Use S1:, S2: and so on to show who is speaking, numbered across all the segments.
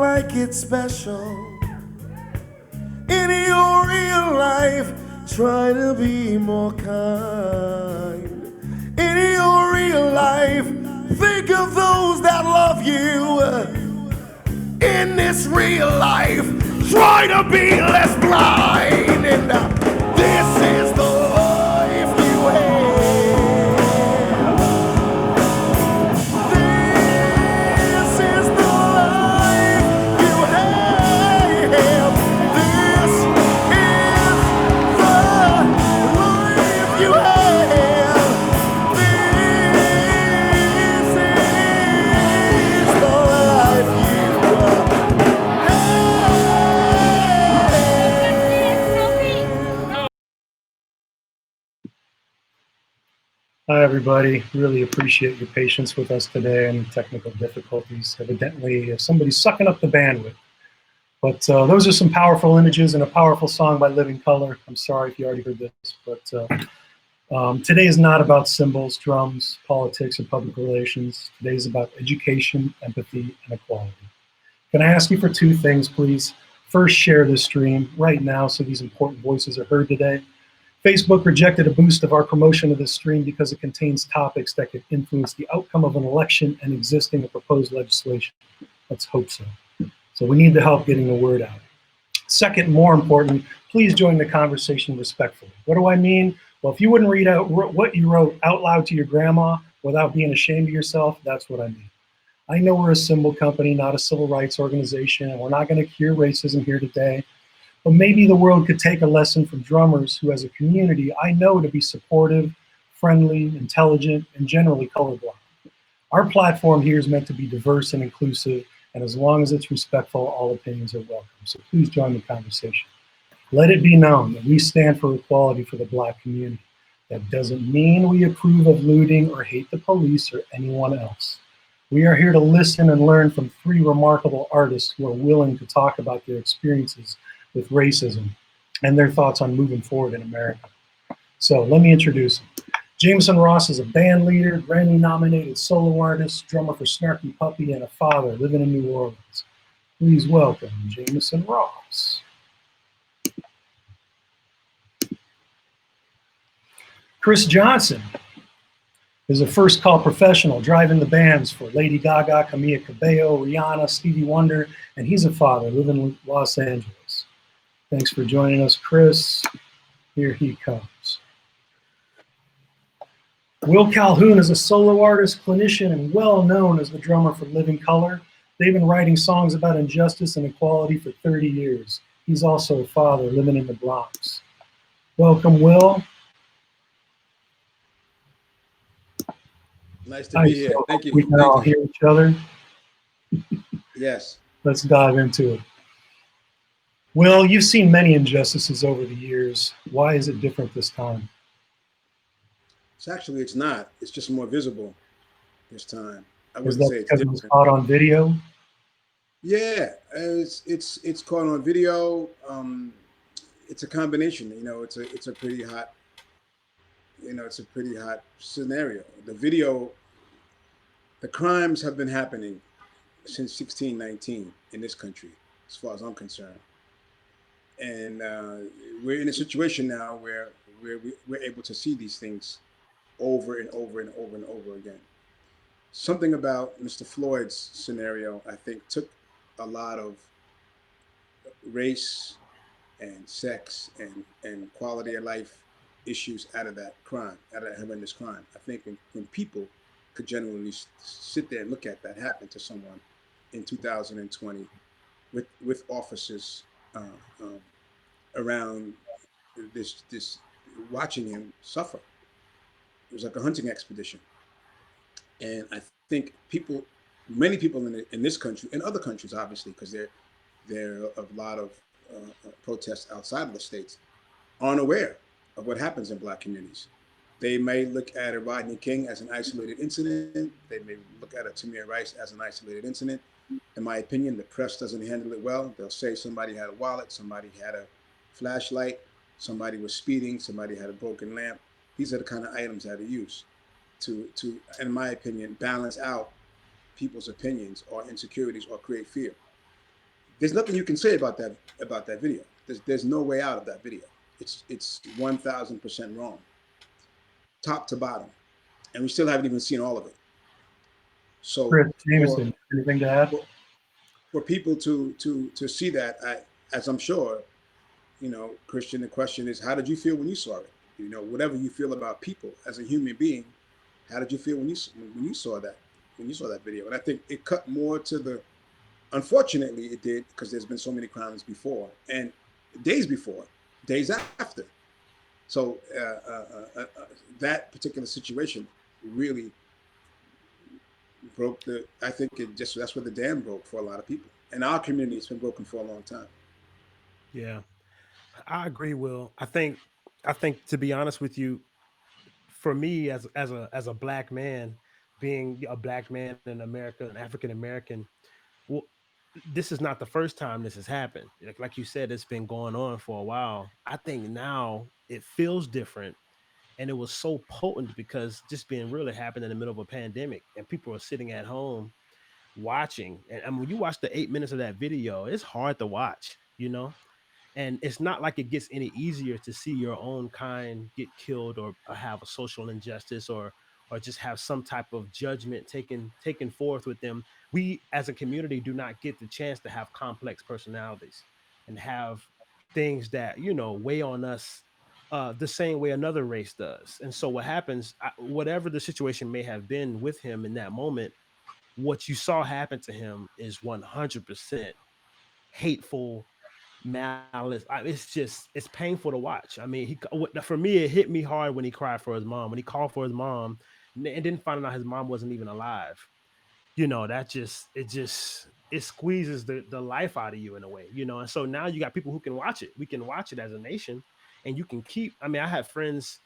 S1: like it special. In your real life, try to be more kind. In your real life, think of those that love you. In this real life, try to be less blind. And this is the life you have. This is the life you have. This is the life you have. This is the life you
S2: Hi, everybody. Really appreciate your patience with us today and technical difficulties. Evidently, somebody's sucking up the bandwidth. But those are some powerful images and a powerful song by Living Color. I'm sorry if you already heard this, but today is not about symbols, drums, politics, or public relations. Today is about education, empathy, and equality. Can I ask you for two things, please? First, share this stream right now so these important voices are heard today. Facebook rejected a boost of our promotion of this stream because it contains topics that could influence the outcome of an election and existing or proposed legislation. Let's hope so. So we need the help getting the word out. Second, more important, please join the conversation respectfully. What do I mean? Well, if you wouldn't read out what you wrote out loud to your grandma without being ashamed of yourself, that's what I mean. I know we're a symbol company, not a civil rights organization, and we're not going to cure racism here today. But maybe the world could take a lesson from drummers who, as a community, I know to be supportive, friendly, intelligent, and generally colorblind. Our platform here is meant to be diverse and inclusive, and as long as it's respectful, all opinions are welcome. So please join the conversation. Let it be known that we stand for equality for the Black community. That doesn't mean we approve of looting or hate the police or anyone else. We are here to listen and learn from three remarkable artists who are willing to talk about their experiences with racism and their thoughts on moving forward in America. So let me introduce them. Jamison Ross is a band leader, Grammy-nominated solo artist, drummer for Snarky Puppy, and a father living in New Orleans. Please welcome Jamison Ross. Chris Johnson is a first call professional driving the bands for Lady Gaga, Camila Cabello, Rihanna, Stevie Wonder, and he's a father living in Los Angeles. Thanks for joining us, Chris. Here he comes. Will Calhoun is a solo artist, clinician, and well known as the drummer for Living Color. They've been writing songs about injustice and equality for 30 years. He's also a father living in the Bronx. Welcome, Will.
S3: Nice to be here. Thank you.
S2: We can all hear each other.
S3: Yes.
S2: Let's dive into it. Will, you've seen many injustices over the years. Why is it different this time?
S3: It's not. It's just more visible this time. I
S2: Is
S3: wouldn't
S2: that
S3: say it's
S2: because it
S3: different.
S2: was caught on video?
S3: Yeah, it's caught on video. It's a combination. It's a pretty hot. It's a pretty hot scenario. The video, the crimes have been happening since 1619 in this country, as far as I'm concerned. And we're in a situation now where we're able to see these things over and over and over and over again. Something about Mr. Floyd's scenario, I think, took a lot of race and sex and quality of life issues out of that crime, out of that horrendous crime. I think when people could genuinely sit there and look at that happen to someone in 2020 with officers uh, um, around this watching him suffer. It was like a hunting expedition, and I think many people in this country, and other countries, obviously, because there are a lot of protests outside of the states, aren't aware of what happens in Black communities. They may look at a Rodney King as an isolated incident. They may look at a Tamir Rice as an isolated incident. In my opinion, the press doesn't handle it well. They'll say somebody had a wallet, somebody had a flashlight, somebody was speeding, somebody had a broken lamp. These are the kind of items that are used to, in my opinion, balance out people's opinions or insecurities or create fear. There's nothing you can say about that video. There's no way out of that video. It's 1,000% wrong, top to bottom, and we still haven't even seen all of it. So
S2: Chris,
S3: for
S2: Jamison, anything to add?
S3: for, for people to see that, as I'm sure, Christian, the question is, how did you feel when you saw it? Whatever you feel about people as a human being, how did you feel when you saw that video? And I think it cut more to the. Unfortunately, it did, because there's been so many crimes before and before, days after. So that particular situation really broke the. I think it just that's where the dam broke for a lot of people. In our community, it's been broken for a long time.
S4: Yeah, I agree, Will. I think to be honest with you, for me as a black man, being a black man in America, an African American, well, this is not the first time this has happened. Like you said, it's been going on for a while. I think now it feels different, and it was so potent because, just being real, it happened in the middle of a pandemic, and people are sitting at home watching. And I mean, when you watch the 8 minutes of that video, it's hard to watch. And it's not like it gets any easier to see your own kind get killed, or have a social injustice, or just have some type of judgment taken forth with them. We as a community do not get the chance to have complex personalities and have things that weigh on us the same way another race does. And so what happens, whatever the situation may have been with him in that moment, what you saw happen to him is 100% hateful, malice. It's painful to watch. I mean, for me, it hit me hard when he cried for his mom, when he called for his mom, and didn't find out his mom wasn't even alive. That it squeezes the life out of you in a way. And so now you got people who can watch it. We can watch it as a nation, and you can keep. I mean, I have friends,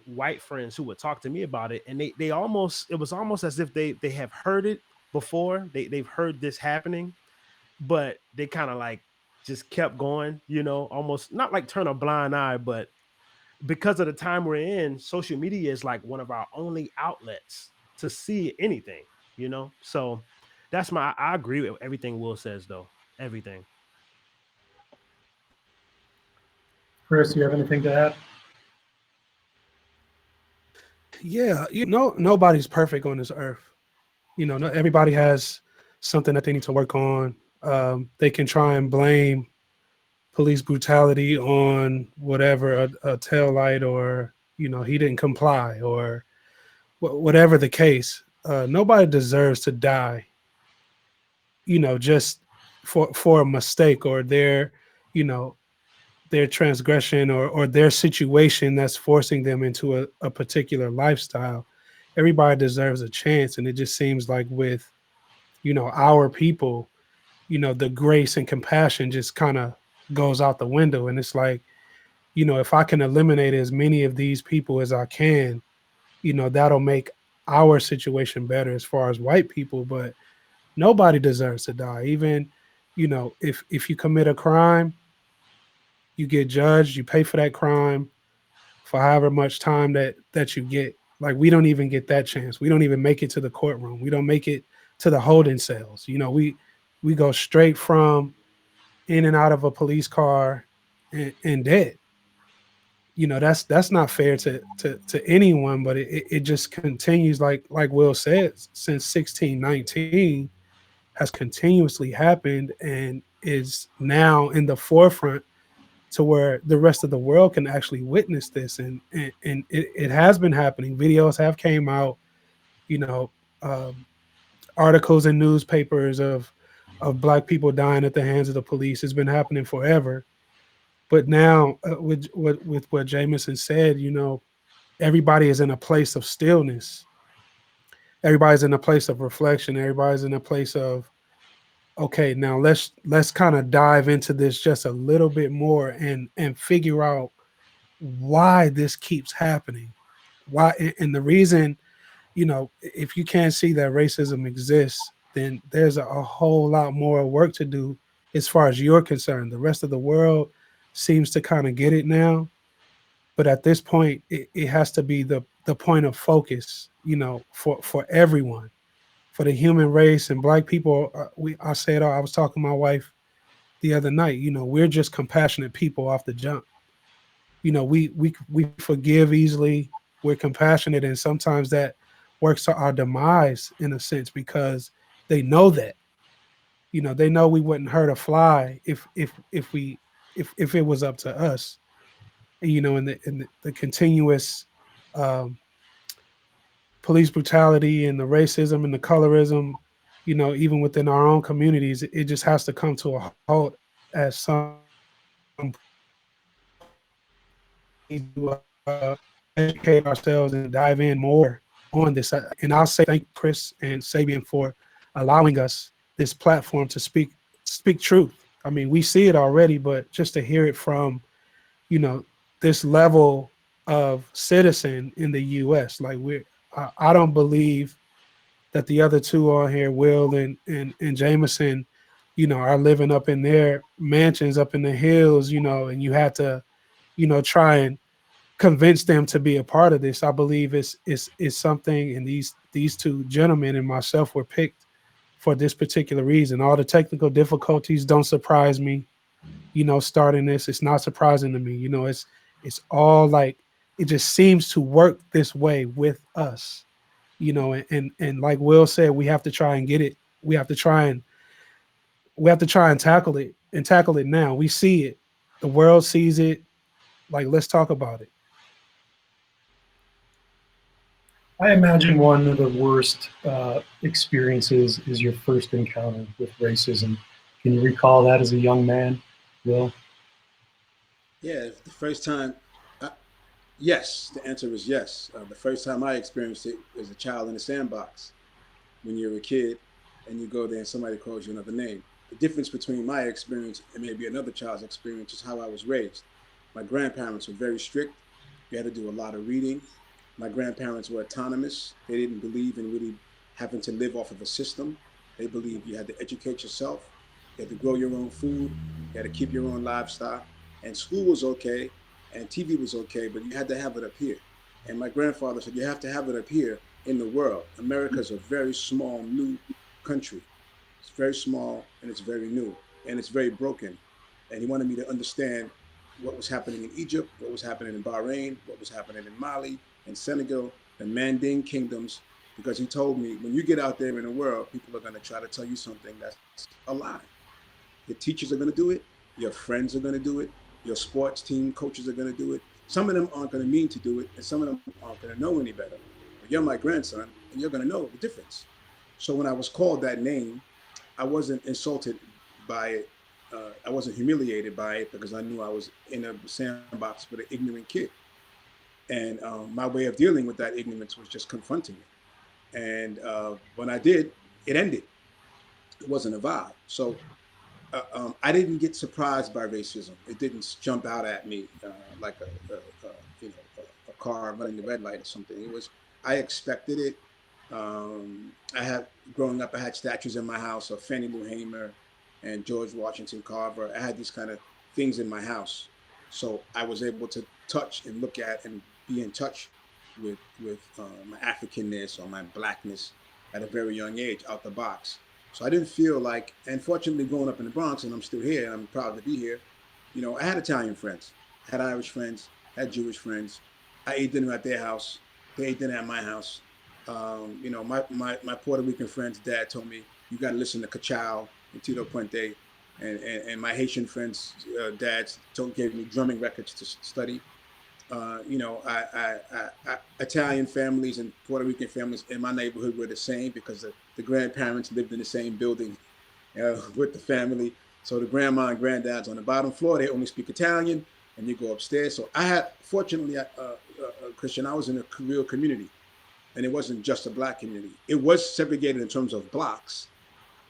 S4: white friends, who would talk to me about it, and they almost it was almost as if they have heard it before. They've heard this happening, but they kind of like just kept going, almost not like turn a blind eye, but because of the time we're in, social media is like one of our only outlets to see anything, So I agree with everything Will says, though. Everything.
S2: Chris, you have anything to add?
S5: Yeah, nobody's perfect on this earth. No, everybody has something that they need to work on. They can try and blame police brutality on whatever, a tail light, or he didn't comply, or whatever the case. Nobody deserves to die, just for a mistake, or you know their transgression, or their situation that's forcing them into a particular lifestyle. Everybody deserves a chance. And it just seems like with our people, the grace and compassion just kind of goes out the window. And it's like, if I can eliminate as many of these people as I can, that'll make our situation better as far as white people. But nobody deserves to die. Even if you commit a crime, you get judged, you pay for that crime for however much time that you get. Like, we don't even get that chance. We don't even make it to the courtroom. We don't make it to the holding cells. We go straight from in and out of a police car and dead. That's not fair to anyone, but it just continues, like Will said, since 1619 has continuously happened, and is now in the forefront to where the rest of the world can actually witness this. And it has been happening. Videos have came out, you know, um, articles in newspapers of black people dying at the hands of the police. It's been happening forever. But now, with what Jamison said, everybody is in a place of stillness. Everybody's in a place of reflection. Everybody's in a place of, okay, now let's kind of dive into this just a little bit more, and figure out why this keeps happening. Why? And the reason, if you can't see that racism exists, then there's a whole lot more work to do as far as you're concerned. The rest of the world seems to kind of get it now, but at this point, it has to be the point of focus, for everyone, for the human race. And black people, I say it all. I was talking to my wife the other night. We're just compassionate people off the jump. We forgive easily. We're compassionate, and sometimes that works to our demise in a sense because they know that. They know we wouldn't hurt a fly if it was up to us. And, the continuous um, police brutality and the racism and the colorism, even within our own communities, it just has to come to a halt at some point. We need to educate ourselves and dive in more on this. And I'll say thank you, Chris and Sabian, for allowing us this platform to speak truth. I mean, we see it already, but just to hear it from you know this level of citizen in the U.S. Like I don't believe that the other two on here, Will and Jamison, are living up in their mansions up in the hills, and you had to, try and convince them to be a part of this. I believe it's something, and these two gentlemen and myself were picked for this particular reason. All the technical difficulties don't surprise me. Starting this, it's not surprising to me. It's all like it just seems to work this way with us. And like Will said, we have to try and get it. We have to try and tackle it now. We see it. The world sees it. Like, let's talk about it.
S2: I imagine one of the worst experiences is your first encounter with racism. Can you recall that as a young man, Will?
S3: Yeah, the first time, uh, yes, the answer is yes. The first time I experienced it as a child in a sandbox when you're a kid and you go there and somebody calls you another name. The difference between my experience and maybe another child's experience is how I was raised. My grandparents were very strict. You had to do a lot of reading. My grandparents were autonomous. They didn't believe in really having to live off of a system. They believed you had to educate yourself, you had to grow your own food, you had to keep your own livestock. And school was okay, and TV was okay, but you had to have it up here. And my grandfather said, you have to have it up here in the world. America is a very small, new country. It's very small and it's very new and it's very broken. And he wanted me to understand what was happening in Egypt, what was happening in Bahrain, what was happening in Mali and Senegal, the Manding kingdoms, because he told me when you get out there in the world, people are going to try to tell you something that's a lie. Your teachers are going to do it. Your friends are going to do it. Your sports team coaches are going to do it. Some of them aren't going to mean to do it, and some of them aren't going to know any better. But you're my grandson, and you're going to know the difference. So when I was called that name, I wasn't insulted by it. I wasn't humiliated by it because I knew I was in a sandbox with an ignorant kid. And my way of dealing with that ignorance was just confronting it. And when I did, it ended. It wasn't a vibe. So I didn't get surprised by racism. It didn't jump out at me like a car running the red light or something. It was I expected it. I had growing up. I had statues in my house of Fannie Lou Hamer and George Washington Carver. I had these kind of things in my house, so I was able to touch and look at and be in touch with my Africanness or my blackness at a very young age, out the box. So I didn't feel like, and fortunately, growing up in the Bronx, and I'm still here, and I'm proud to be here. I had Italian friends, had Irish friends, had Jewish friends. I ate dinner at their house. They ate dinner at my house. My Puerto Rican friend's dad told me you got to listen to Cachao and Tito Puente, and my Haitian friends' dads gave me drumming records to study. Italian families and Puerto Rican families in my neighborhood were the same because the grandparents lived in the same building with the family. So the grandma and granddads on the bottom floor, they only speak Italian, and you go upstairs. So fortunately, Christian, I was in a real community, and it wasn't just a black community. It was segregated in terms of blocks,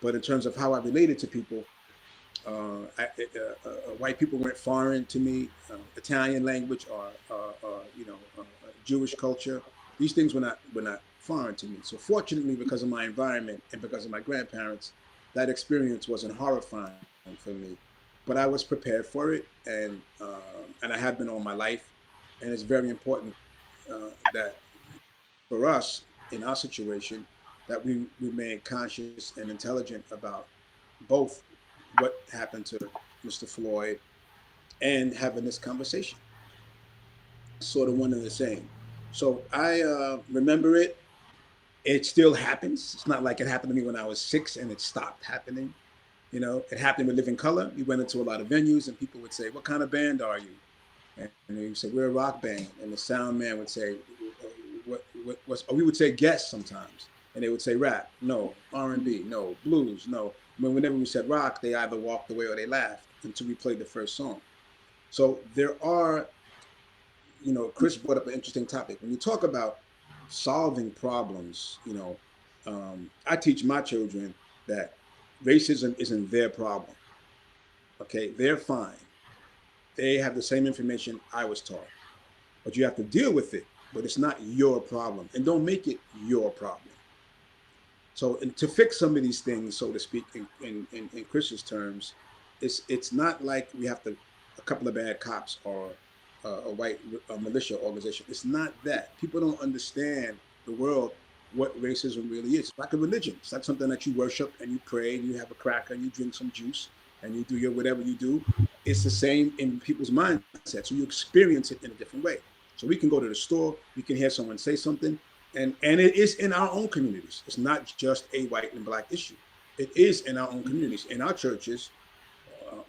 S3: but in terms of how I related to people, white people weren't foreign to me. Italian language or Jewish culture, these things were not foreign to me. So fortunately, because of my environment and because of my grandparents, that experience wasn't horrifying for me. But I was prepared for it, and I have been all my life. And it's very important that for us in our situation that we remain conscious and intelligent about both what happened to Mr. Floyd and having this conversation. Sort of one and the same. So I remember it. It still happens. It's not like it happened to me when I was 6 and it stopped happening. You know, it happened with Living Color. We went into a lot of venues and people would say, "What kind of band are you?" And we would say, "We're a rock band." And the sound man would say, "What what's?" Or we would say, "Guess" sometimes, and they would say, "Rap, no. R&B, no. Blues, no." Whenever we said rock, they either walked away or they laughed until we played the first song. So there are, Chris brought up an interesting topic. When you talk about solving problems, I teach my children that racism isn't their problem. Okay, they're fine. They have the same information I was taught, but you have to deal with it. But it's not your problem, and don't make it your problem. So, and to fix some of these things, so to speak, in Chris's terms, it's not like we have to a couple of bad cops or a white militia organization. It's not that. People don't understand the world what racism really is. It's like a religion. It's like something that you worship and you pray and you have a cracker and you drink some juice and you do your whatever you do. It's the same in people's mindset. So you experience it in a different way. So we can go to the store, we can hear someone say something, and it is in our own communities. It's not just a white and black issue. It is in our own communities, in our churches,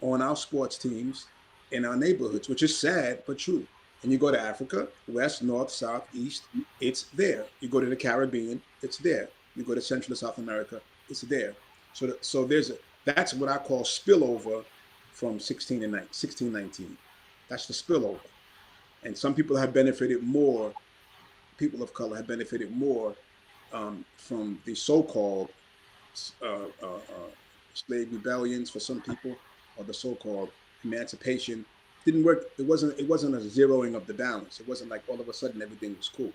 S3: on our sports teams, in our neighborhoods, which is sad but true. And you go to Africa, west, north, south, east, it's there. You go to the Caribbean, it's there. You go to Central and South America, it's there. So that's what I call spillover from 1619. That's the spillover. And some people have benefited more, people of color have benefited more from the so-called uh, uh, uh, slave rebellions for some people, or the so-called emancipation. Didn't work. It wasn't a zeroing of the balance. It wasn't like all of a sudden everything was cool.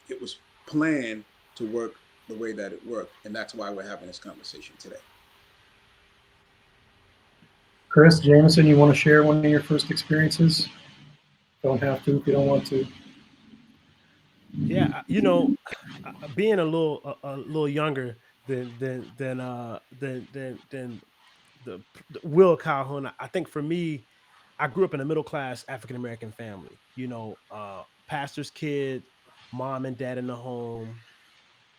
S3: It was planned to work the way that it worked, and that's why we're having this conversation today.
S2: Chris, Jamison, you want to share one of your first experiences? Don't have to if you don't want to.
S4: Yeah, being a little younger than the Will Calhoun. I think for me, I grew up in a middle class African American family. Pastor's kid, mom and dad in the home,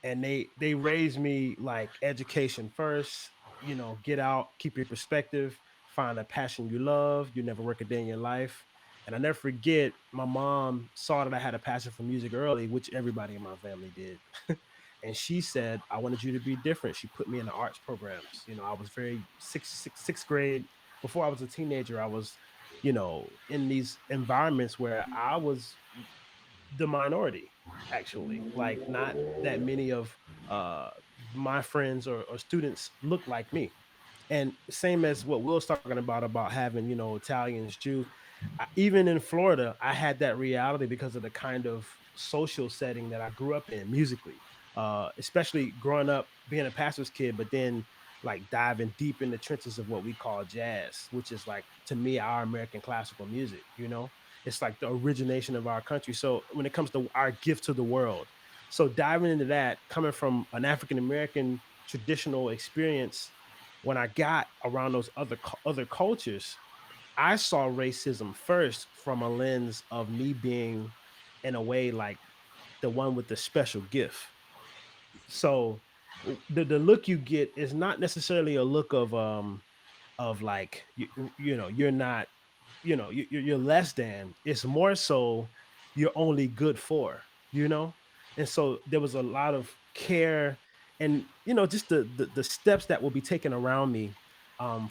S4: and they raised me like education first. Get out, keep your perspective, find a passion you love. You never work a day in your life. And I never forget, my mom saw that I had a passion for music early, which everybody in my family did. And she said, I wanted you to be different. She put me in the arts programs. I was very sixth grade. Before I was a teenager, I was, in these environments where I was the minority, actually. Like, not that many of uh my friends or students look like me. And same as what Will's talking about having, Italians, Jew. Even in Florida, I had that reality because of the kind of social setting that I grew up in musically. Especially growing up being a pastor's kid, but then like diving deep in the trenches of what we call jazz, which is like, to me, our American classical music. It's like the origination of our country. So when it comes to our gift to the world, so diving into that, coming from an African American traditional experience, when I got around those other cultures, I saw racism first from a lens of me being, in a way, like the one with the special gift. So the look you get is not necessarily a look of like, you're not, you're less than. It's more so you're only good for, and so there was a lot of care, and just the steps that will be taken around me,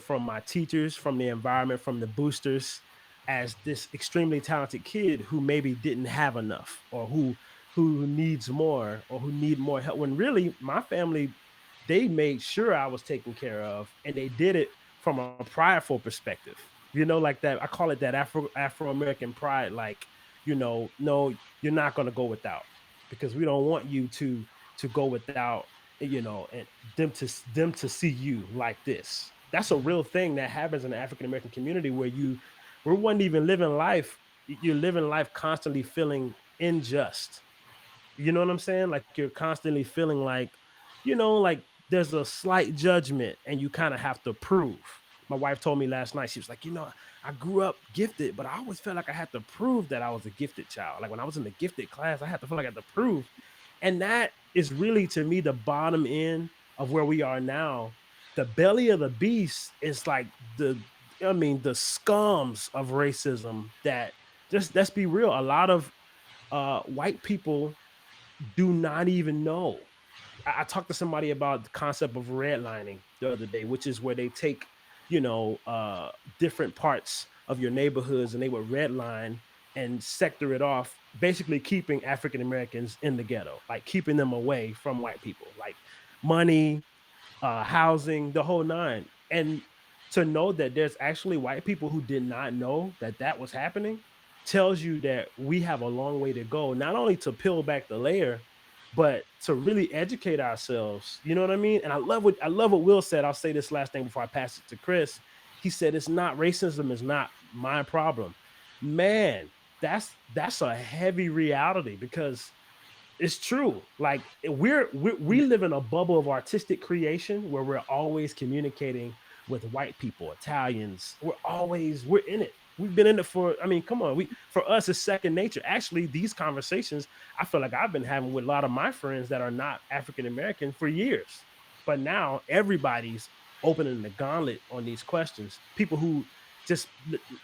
S4: from my teachers, from the environment, from the boosters, as this extremely talented kid who maybe didn't have enough, or who needs more, or who need more help, when really my family, they made sure I was taken care of, and they did it from a prideful perspective. Like that. I call it that Afro American pride. Like, no, you're not going to go without, because we don't want you to go without. And them to see you like this. That's a real thing that happens in the African American community, where we weren't even living life. You're living life constantly feeling unjust. You know what I'm saying? Like, you're constantly feeling like, like there's a slight judgment and you kind of have to prove. my wife told me last night, she was like, I grew up gifted, but I always felt like I had to prove that I was a gifted child. Like when I was in the gifted class, I had to feel like I had to prove. And that is really to me the bottom end of where we are now. The belly of the beast is like the scums of racism that, just let's be real, a lot of white people do not even know. I talked to somebody about the concept of redlining the other day, which is where they take, different parts of your neighborhoods and they would redline and sector it off, basically keeping African Americans in the ghetto, like keeping them away from white people, like money, housing, the whole nine. And to know that there's actually white people who did not know that that was happening tells you that we have a long way to go, not only to peel back the layer, but to really educate ourselves. You know what I mean? And I love what Will said. I'll say this last thing before I pass it to Chris. He said it's not racism is not my problem. Man, that's a heavy reality because it's true. Like we live in a bubble of artistic creation where we're always communicating with white people, Italians. We're in it. We've been in it for. I mean, come on. We For us, it's second nature. Actually, these conversations I feel like I've been having with a lot of my friends that are not African American for years. But now everybody's opening the gauntlet on these questions. People who just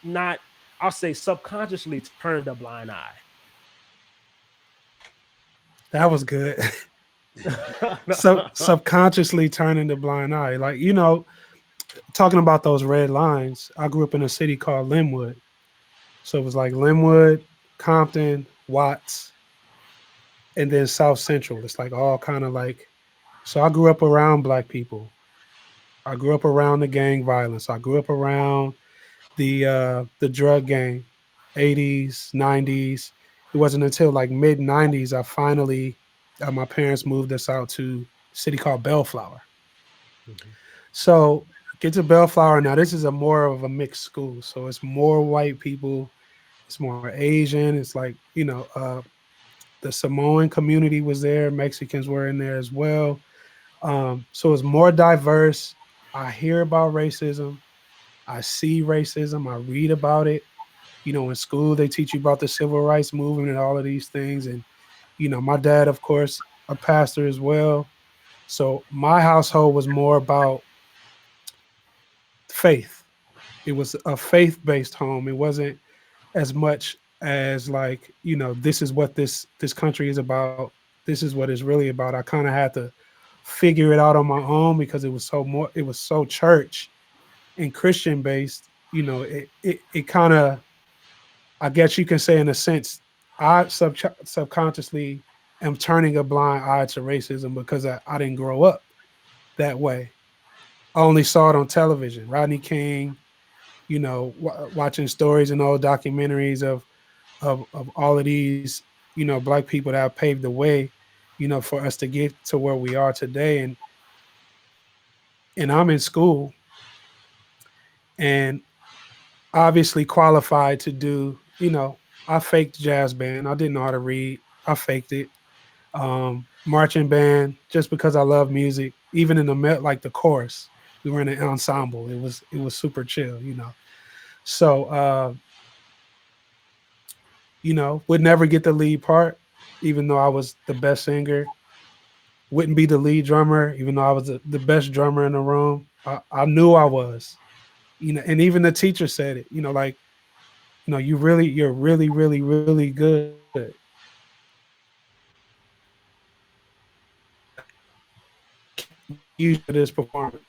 S4: not, I'll say, subconsciously turned a blind eye.
S5: That was good. So subconsciously turning the blind eye. Like, talking about those red lines, I grew up in a city called Linwood. So it was like Linwood, Compton, Watts, and then South Central. It's like all kind of like, so I grew up around black people. I grew up around the gang violence. I grew up around the drug game, 80s, 90s. It wasn't until like mid 90s I finally my parents moved us out to a city called Bellflower.
S4: Mhm.
S5: So get to Bellflower now. This is a more of a mixed school, so it's more white people, it's more Asian. It's like the Samoan community was there, Mexicans were in there as well. So it's more diverse. I hear about racism. I see racism. I read about it. In school they teach you about the civil rights movement and all of these things. And my dad, of course, a pastor as well. So my household was more about faith. It was a faith-based home. It wasn't as much as like, this is what this country is about. This is what it's really about. I kind of had to figure it out on my own because it was so church and Christian based. It kind of, I guess you can say in a sense, I subconsciously am turning a blind eye to racism because I didn't grow up that way. I only saw it on television. Rodney King, watching stories and old documentaries of all of these, black people that have paved the way, for us to get to where we are today. And I'm in school and obviously qualified to do, I faked jazz band. I didn't know how to read. I faked it. Marching band, just because I love music. Even in like the chorus, we were in an ensemble. It was super chill, So would never get the lead part, even though I was the best singer. Wouldn't be the lead drummer, even though I was the best drummer in the room. I knew I was, and even the teacher said it, like, you're really, really, really good. Use for this performance.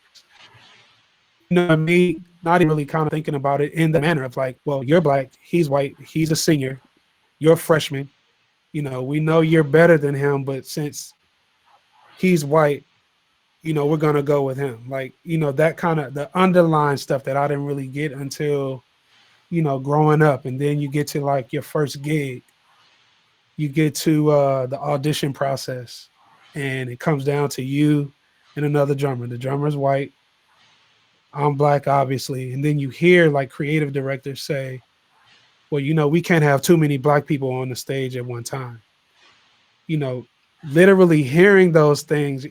S5: Me not even really kind of thinking about it in the manner of like, well, you're black, he's white, he's a senior, you're a freshman. We know you're better than him, but since he's white, we're gonna go with him. Like, that kind of the underlying stuff that I didn't really get until, growing up. And then you get to like your first gig, you get to the audition process, and it comes down to you and another drummer. The drummer's white, I'm black, obviously. And then you hear like creative directors say, well, we can't have too many black people on the stage at one time. You know, Literally hearing those things,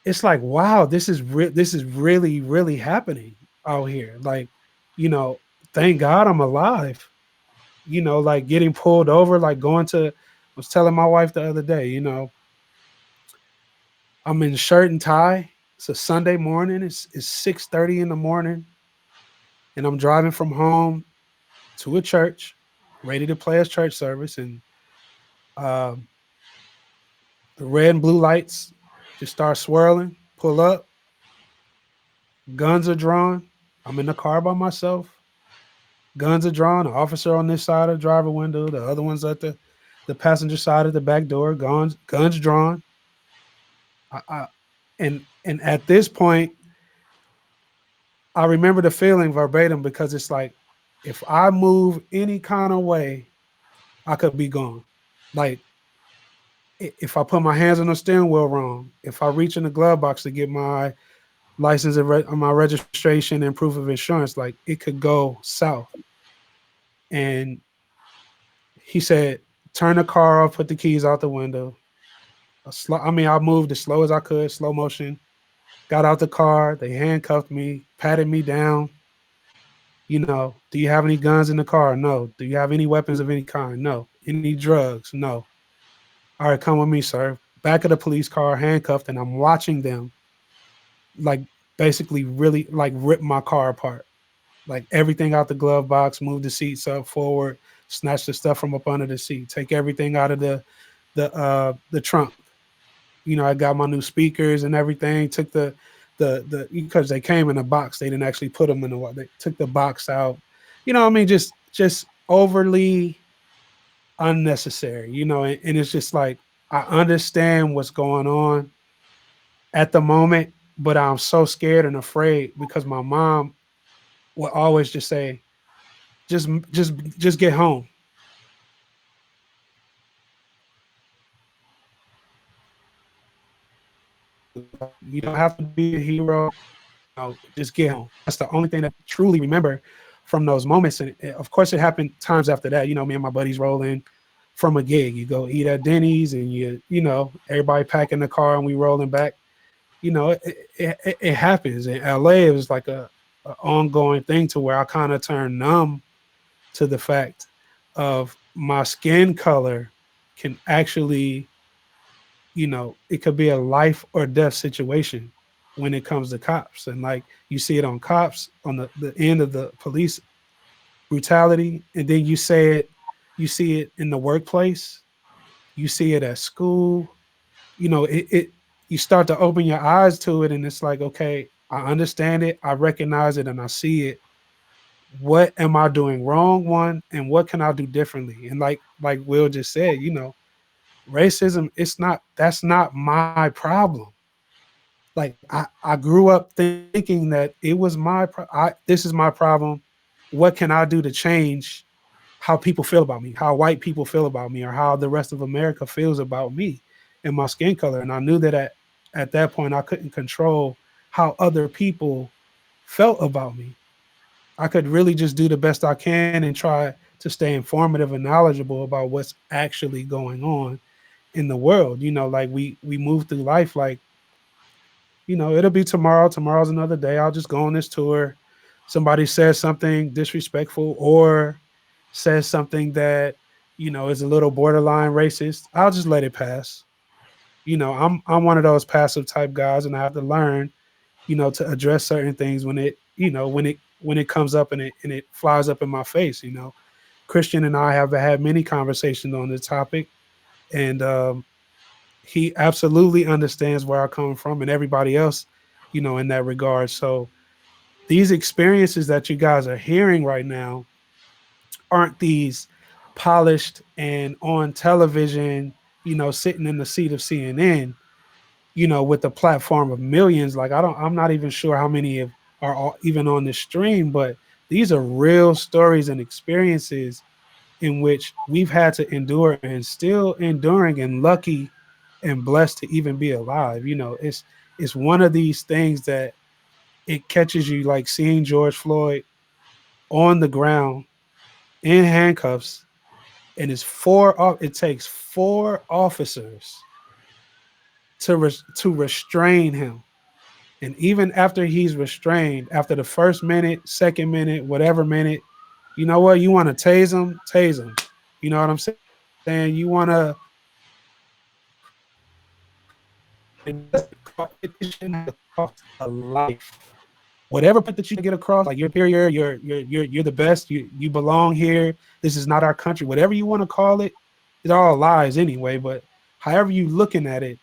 S5: it's like, wow, this is really, really happening out here. Like, you know, thank God I'm alive. You know, like getting pulled over, like going to, I was telling my wife the other day, you know, I'm in shirt and tie. It's a Sunday morning. It's 6:30 in the morning, and I'm driving from home to a church, ready to play a church service, and um, the red and blue lights just start swirling. Pull up, guns are drawn. I'm in the car by myself. Guns are drawn. An officer on this side of the driver window. The other one's at the passenger side of the back door. Guns drawn. I and at this point, I remember the feeling verbatim because it's like, if I move any kind of way, I could be gone. Like, if I put my hands on the steering wheel wrong, if I reach in the glove box to get my license and my registration and proof of insurance, like it could go south. And he said, turn the car off, put the keys out the window. I mean, I moved as slow as I could, slow motion. Got out the car. They handcuffed me, patted me down. You know, do you have any guns in the car? No. Do you have any weapons of any kind? No. Any drugs? No. All right, come with me, sir. Back of the police car, handcuffed, and I'm watching them, like, basically really like rip my car apart. Like everything out the glove box, move the seats up forward, snatch the stuff from up under the seat, take everything out of the trunk. You know, I got my new speakers and everything. Took the because they came in a box. They didn't actually put them in the. They took the box out. You know, what I mean, just overly unnecessary. You know, and it's just like, I understand what's going on at the moment, but I'm so scared and afraid because my mom will always just say, just get home. Like, you don't have to be a hero. You know, just get home. That's the only thing that I truly remember from those moments. And of course, it happened times after that. You know, me and my buddies rolling from a gig. You go eat at Denny's, and you know, everybody packing the car, and we rolling back. You know, it happens. In LA, it was like a ongoing thing to where I kind of turned numb to the fact of my skin color can actually, you know, it could be a life or death situation when it comes to cops. And like, you see it on cops on the end of the police brutality, and then you see it in the workplace, you see it at school. You know, it you start to open your eyes to it, and it's like, okay, I understand it, I recognize it, and I see it. What am I doing wrong, one, and what can I do differently? And like Will just said, you know, racism, that's not my problem. Like, I grew up thinking that it was this is my problem. What can I do to change how people feel about me, how white people feel about me, or how the rest of America feels about me and my skin color? And I knew that at that point I couldn't control how other people felt about me. I could really just do the best I can and try to stay informative and knowledgeable about what's actually going on in the world. You know, like we move through life like, you know, it'll be tomorrow. Tomorrow's another day. I'll just go on this tour. Somebody says something disrespectful or says something that, you know, is a little borderline racist. I'll just let it pass. You know, I'm one of those passive type guys, and I have to learn, you know, to address certain things when it, you know, when it comes up and it flies up in my face. You know, Christian and I have had many conversations on this topic, and he absolutely understands where I come from, and everybody else, you know, in that regard. So these experiences that you guys are hearing right now aren't these polished and on television, you know, sitting in the seat of CNN, you know, with a platform of millions. Like, I'm not even sure how many are even on the stream, but these are real stories and experiences in which we've had to endure and still enduring, and lucky and blessed to even be alive. You know, it's one of these things that it catches you, like seeing George Floyd on the ground in handcuffs, and it takes four officers to restrain him. And even after he's restrained, after the first minute, second minute, whatever minute, you know what? You want to tase him, tase him. You know what I'm saying? You want to it shouldn't have to cost a life. Whatever point that you get across, like you're superior, you're the best, you belong here. This is not our country. Whatever you want to call it, it all lies anyway. But however you looking at it,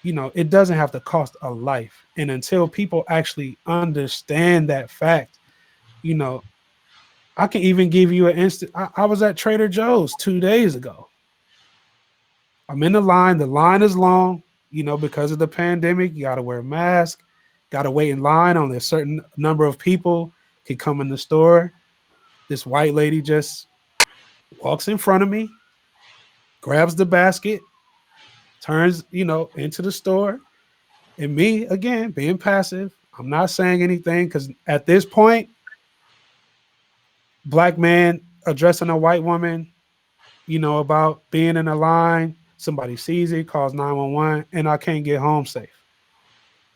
S5: it doesn't have to cost a life. And until people actually understand that fact, you know, I can even give you an instant. I was at Trader Joe's 2 days ago. I'm in the line. The line is long, because of the pandemic. You got to wear a mask, got to wait in line. Only a certain number of people can come in the store. This white lady just walks in front of me, grabs the basket, turns, into the store. And me, again, being passive, I'm not saying anything because at this point, black man addressing a white woman, about being in a line, somebody sees it, calls 911, and I can't get home safe.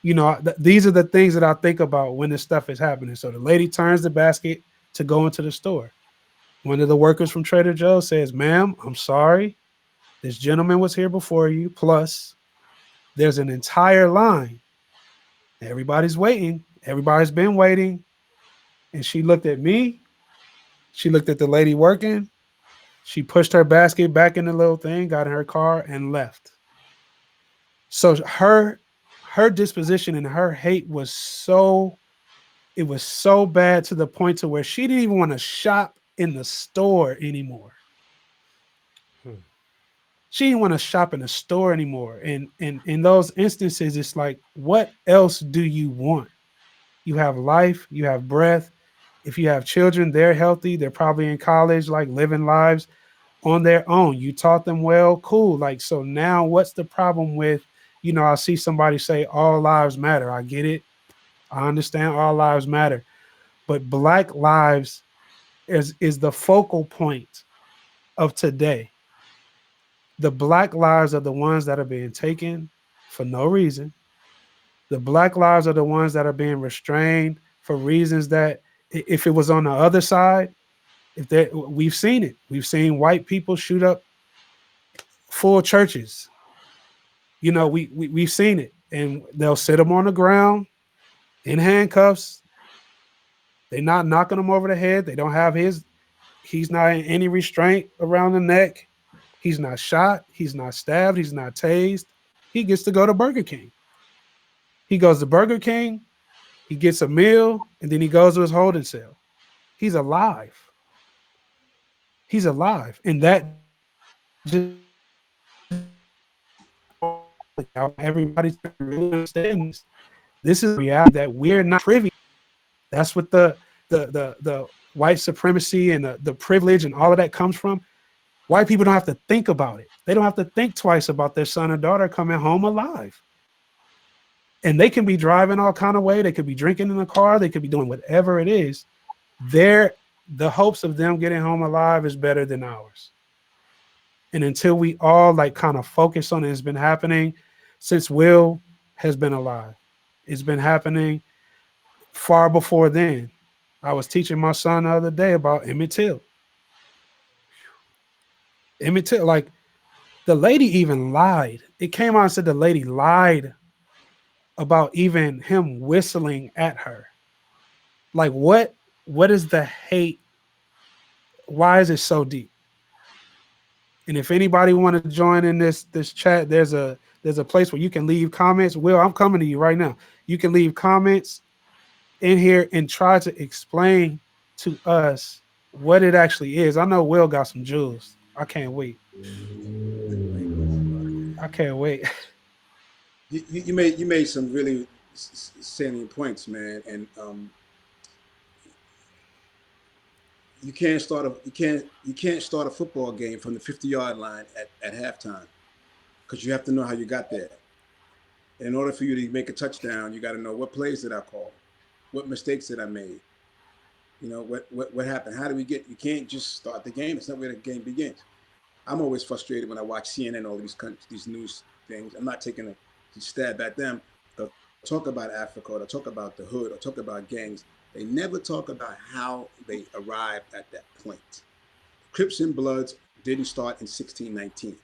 S5: These are the things that I think about when this stuff is happening. So the lady turns the basket to go into the store. One of the workers from Trader Joe's says, "Ma'am, I'm sorry. This gentleman was here before you. Plus, there's an entire line. Everybody's waiting. Everybody's been waiting." And she looked at me. She looked at the lady working. She pushed her basket back in the little thing, got in her car, and left. So her disposition and her hate was so bad to the point to where she didn't even want to shop in the store anymore.
S4: Hmm.
S5: She didn't want to shop in the store anymore. And in those instances, it's like, what else do you want? You have life, you have breath. If you have children, they're healthy. They're probably in college, like living lives on their own. You taught them well, cool. Like, so now what's the problem with, I see somebody say all lives matter. I get it. I understand all lives matter. But black lives is the focal point of today. The black lives are the ones that are being taken for no reason. The black lives are the ones that are being restrained for reasons that if it was on the other side, we've seen it. We've seen white people shoot up full churches. We've seen it, and they'll sit them on the ground in handcuffs. They're not knocking him over the head. They don't have his. He's not in any restraint around the neck. He's not shot. He's not stabbed. He's not tased. He gets to go to Burger King. He goes to Burger King. He gets a meal, and then he goes to his holding cell. He's alive. He's alive, and that just everybody's really understand this. This is a reality that we're not privy. That's what the white supremacy and the privilege and all of that comes from. White people don't have to think about it. They don't have to think twice about their son or daughter coming home alive. And they can be driving all kind of way. They could be drinking in the car. They could be doing whatever it is. The hopes of them getting home alive is better than ours. And until we all like kind of focus on it, it's been happening since Will has been alive. It's been happening far before then. I was teaching my son the other day about Emmett Till. Emmett Till, like the lady even lied. It came out and said the lady lied about even him whistling at her. Like what is the hate? Why is it so deep? And if anybody want to join in this chat, there's a place where you can leave comments. Will, I'm coming to you right now. You can leave comments in here and try to explain to us what it actually is. I know Will got some jewels. I can't wait. I can't wait.
S3: You made some really salient points, man, and you can't start a football game from the 50-yard line at halftime because you have to know how you got there. In order for you to make a touchdown, you got to know what plays did I call, what mistakes did I made, what happened, how do we get. You can't just start the game. It's not where the game begins. I'm always frustrated when I watch CNN, all these news things. I'm not taking a stab at them. They'll talk about Africa, or they'll talk about the hood, or talk about gangs. They never talk about how they arrived at that point. Crips and Bloods didn't start in 1619.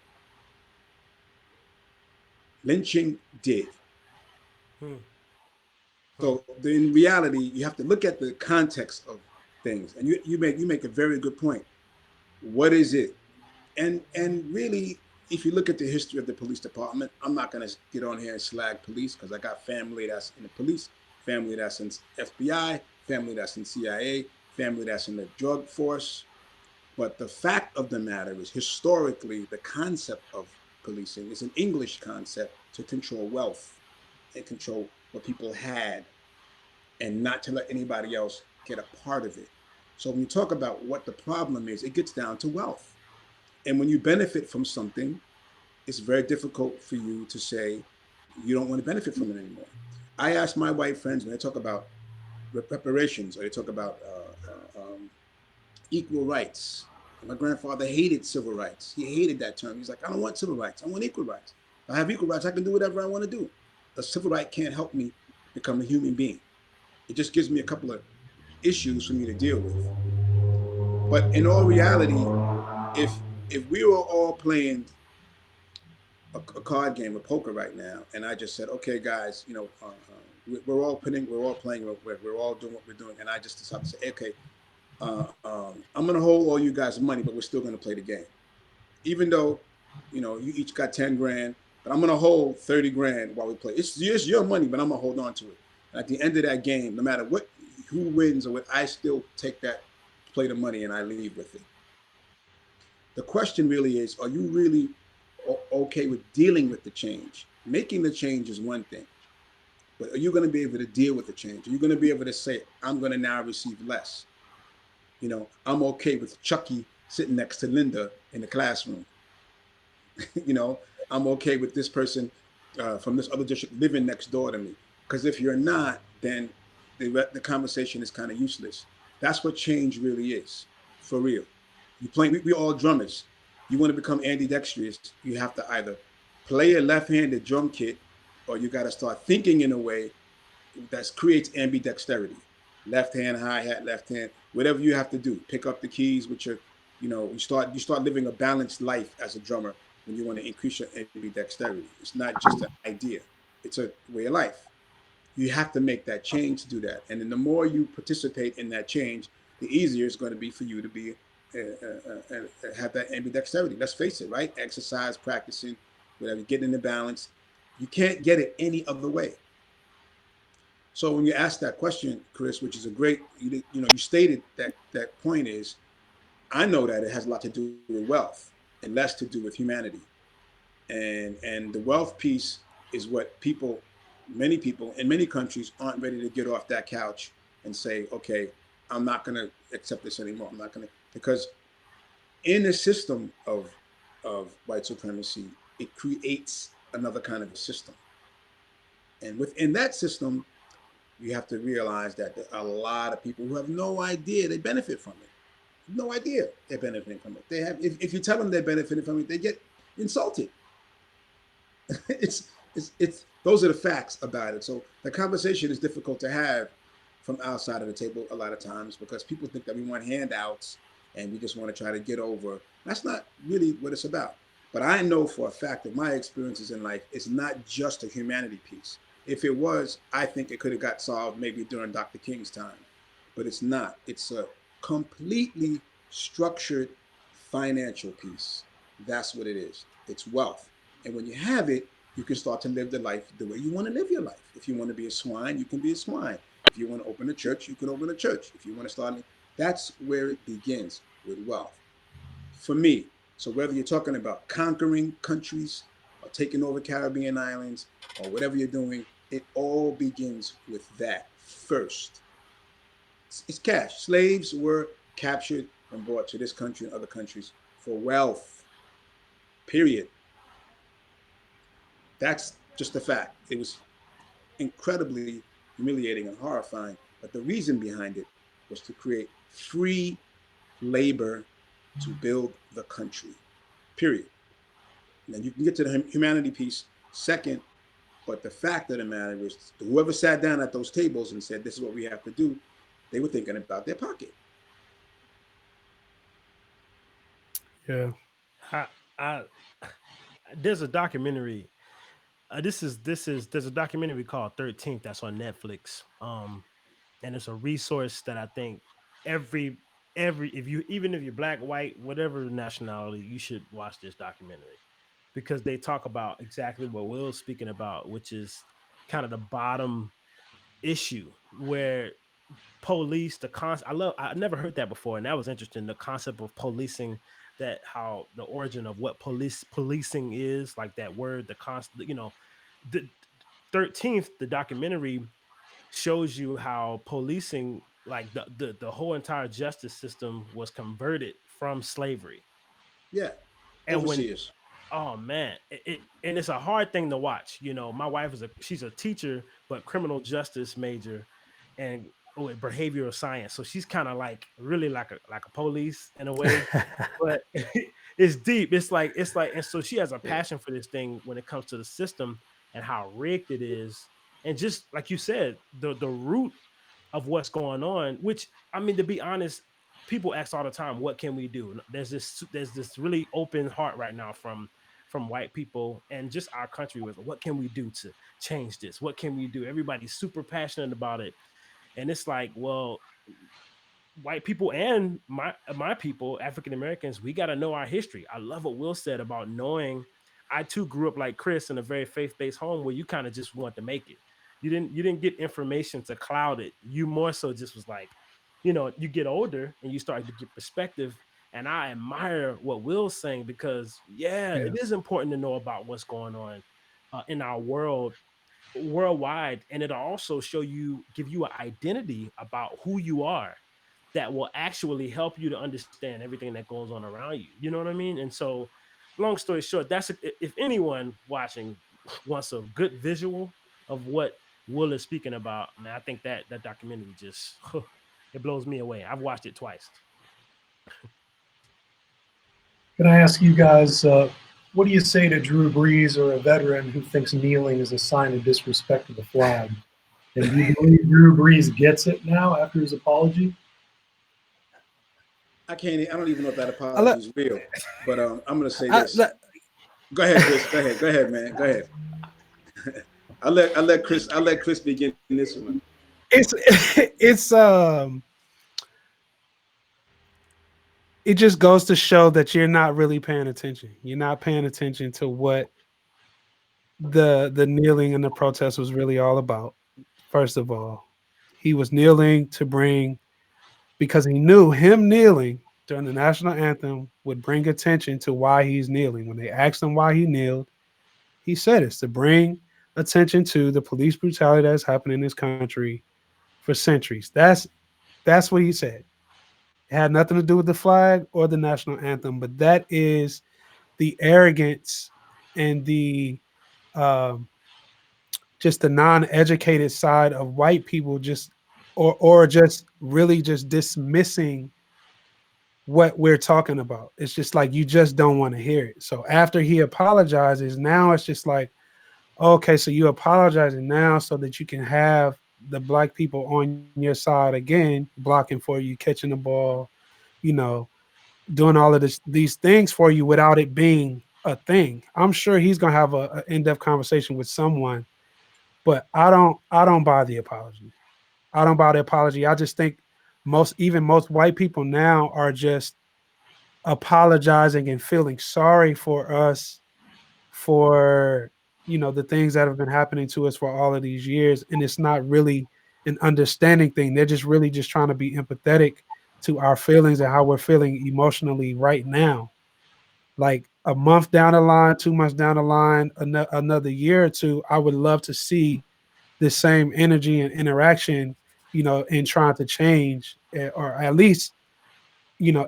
S3: Lynching did.
S4: Hmm. Hmm.
S3: So in reality, you have to look at the context of things, and you make a very good point. What is it? And really, if you look at the history of the police department, I'm not going to get on here and slag police because I got family that's in the police, family that's in FBI, family that's in CIA, family that's in the drug force. But the fact of the matter is, historically, the concept of policing is an English concept to control wealth and control what people had and not to let anybody else get a part of it. So when you talk about what the problem is, it gets down to wealth. And when you benefit from something, it's very difficult for you to say you don't want to benefit from it anymore. I ask my white friends when they talk about reparations or they talk about equal rights. My grandfather hated civil rights. He hated that term. He's like, I don't want civil rights. I want equal rights. If I have equal rights, I can do whatever I want to do. A civil right can't help me become a human being. It just gives me a couple of issues for me to deal with. But in all reality, if we were all playing a card game of poker right now, and I just said, okay, guys, we're all playing, we're all doing what we're doing, and I just decided to say, okay, I'm gonna hold all you guys' money, but we're still gonna play the game, even though, you each got 10 grand, but I'm gonna hold 30 grand while we play. It's your money, but I'm gonna hold on to it. And at the end of that game, no matter who wins or what, I still take that, play the money, and I leave with it. The question really is, are you really okay with dealing with the change? Making the change is one thing, but are you going to be able to deal with the change? Are you going to be able to say, I'm going to now receive less? I'm okay with Chucky sitting next to Linda in the classroom. you know, I'm okay with this person from this other district living next door to me. Because if you're not, then the conversation is kind of useless. That's what change really is, for real. You play. We all drummers. You want to become ambidextrous, you have to either play a left-handed drum kit, or you got to start thinking in a way that creates ambidexterity. Left hand hi hat, left hand, whatever you have to do. Pick up the keys with your, you start living a balanced life as a drummer when you want to increase your ambidexterity. It's not just an idea; it's a way of life. You have to make that change to do that, and then the more you participate in that change, the easier it's going to be for you to be have that ambidexterity. Let's face it, right? Exercise, practicing, whatever, getting in the balance. You can't get it any other way. So when you ask that question, Chris, which is a great, you stated that point is, I know that it has a lot to do with wealth and less to do with humanity, and the wealth piece is what many people in many countries aren't ready to get off that couch and say, okay, I'm not going to accept this anymore. I'm not going to, because in the system of white supremacy, it creates another kind of a system, and within that system, you have to realize that there are a lot of people who have no idea they benefit from it. No idea they're benefiting from it. They have, if you tell them they're benefiting from it, they get insulted. It's those are the facts about it. So the conversation is difficult to have from outside of the table a lot of times because people think that we want handouts and we just want to try to get over. That's not really what it's about. But I know for a fact that my experiences in life is not just a humanity piece. If it was, I think it could have got solved maybe during Dr. King's time. But it's not. It's a completely structured financial piece. That's what it is. It's wealth. And when you have it, you can start to live the life the way you want to live your life. If you want to be a swine, you can be a swine. If you want to open a church, you can open a church. If you want to start, that's where it begins with wealth. For me, so whether you're talking about conquering countries or taking over Caribbean islands or whatever you're doing, it all begins with that first. It's cash. Slaves were captured and brought to this country and other countries for wealth. Period. That's just a fact. It was incredibly humiliating and horrifying. But the reason behind it was to create free labor to build the country. Period. And then you can get to the humanity piece Second, but the fact of the matter is, whoever sat down at those tables and said, "This is what we have to do," they were thinking about their pocket.
S5: Yeah.
S4: I, I there's a documentary. This is there's a documentary called 13th that's on Netflix. And it's a resource that I think every if you even if you're black, white, whatever nationality, you should watch this documentary because they talk about exactly what Will's speaking about, which is kind of the bottom issue where police the concept I never heard that before and that was interesting, the concept of policing, that how the origin of what policing is, like that word, the constant, the 13th, the documentary shows you how policing, like the whole entire justice system was converted from slavery.
S3: Yeah,
S4: And when
S3: overseers.
S4: Oh man, and it's a hard thing to watch. My wife she's a teacher, but criminal justice major, and with behavioral science. So she's kind of like really like a police in a way, but it's deep. It's like, and so she has a
S3: Yeah,
S4: passion for this thing when it comes to the system and how rigged it is, and just like you said, the root of what's going on. Which I mean, to be honest, people ask all the time, "What can we do?" There's this really open heart right now from white people and just our country with what can we do to change this? What can we do? Everybody's super passionate about it. And it's like, well, white people and my people, African Americans, we got to know our history. I love what Will said about knowing. I too grew up like Chris in a very faith-based home where you kind of just want to make it. You didn't get information to cloud it. You more so just was like, you get older and you start to get perspective. And I admire what Will's saying because yeah,
S5: Yeah.
S4: it is important to know about what's going on in our world worldwide, and it'll also give you an identity about who you are that will actually help you to understand everything that goes on around you. You know what I mean? And so, long story short, if anyone watching wants a good visual of what Will is speaking about, man, I think that documentary just it blows me away. I've watched it twice.
S2: Can I ask you guys, what do you say to Drew Brees or a veteran who thinks kneeling is a sign of disrespect to the flag? And do you believe Drew Brees gets it now after his apology?
S3: I can't. I don't even know if that
S5: I
S3: apology
S5: let,
S3: is real. But I'm going to say
S5: I,
S3: this.
S5: let-
S3: Go ahead, Chris. Go ahead. Go ahead, man. Go ahead. I'll let Chris begin this one.
S5: it's it's it just goes to show that you're not really paying attention. You're not paying attention to what the kneeling and the protest was really all about. First of all, he was kneeling to bring, because he knew him kneeling during the national anthem would bring attention to why he's kneeling. When they asked him why he kneeled, he said it's to bring attention to the police brutality that's happened in this country for centuries. That's what he said. It had nothing to do with the flag or the national anthem, but that is the arrogance and the um, just the non-educated side of white people, just or just really just dismissing what we're talking about. It's just like you just don't want to hear it. So after he apologizes, now it's just like, okay, so you apologizing now so that you can have the black people on your side again, blocking for you, catching the ball, you know, doing all of these things for you without it being a thing. I'm sure he's gonna have a in-depth conversation with someone, but I don't buy the apology. I don't buy the apology. I just think most white people now are just apologizing and feeling sorry for us for the things that have been happening to us for all of these years, and it's not really an understanding thing. They're just really just trying to be empathetic to our feelings and how we're feeling emotionally right now. Like a month down the line, 2 months down the line, another year or two, I would love to see the same energy and interaction, in trying to change, or at least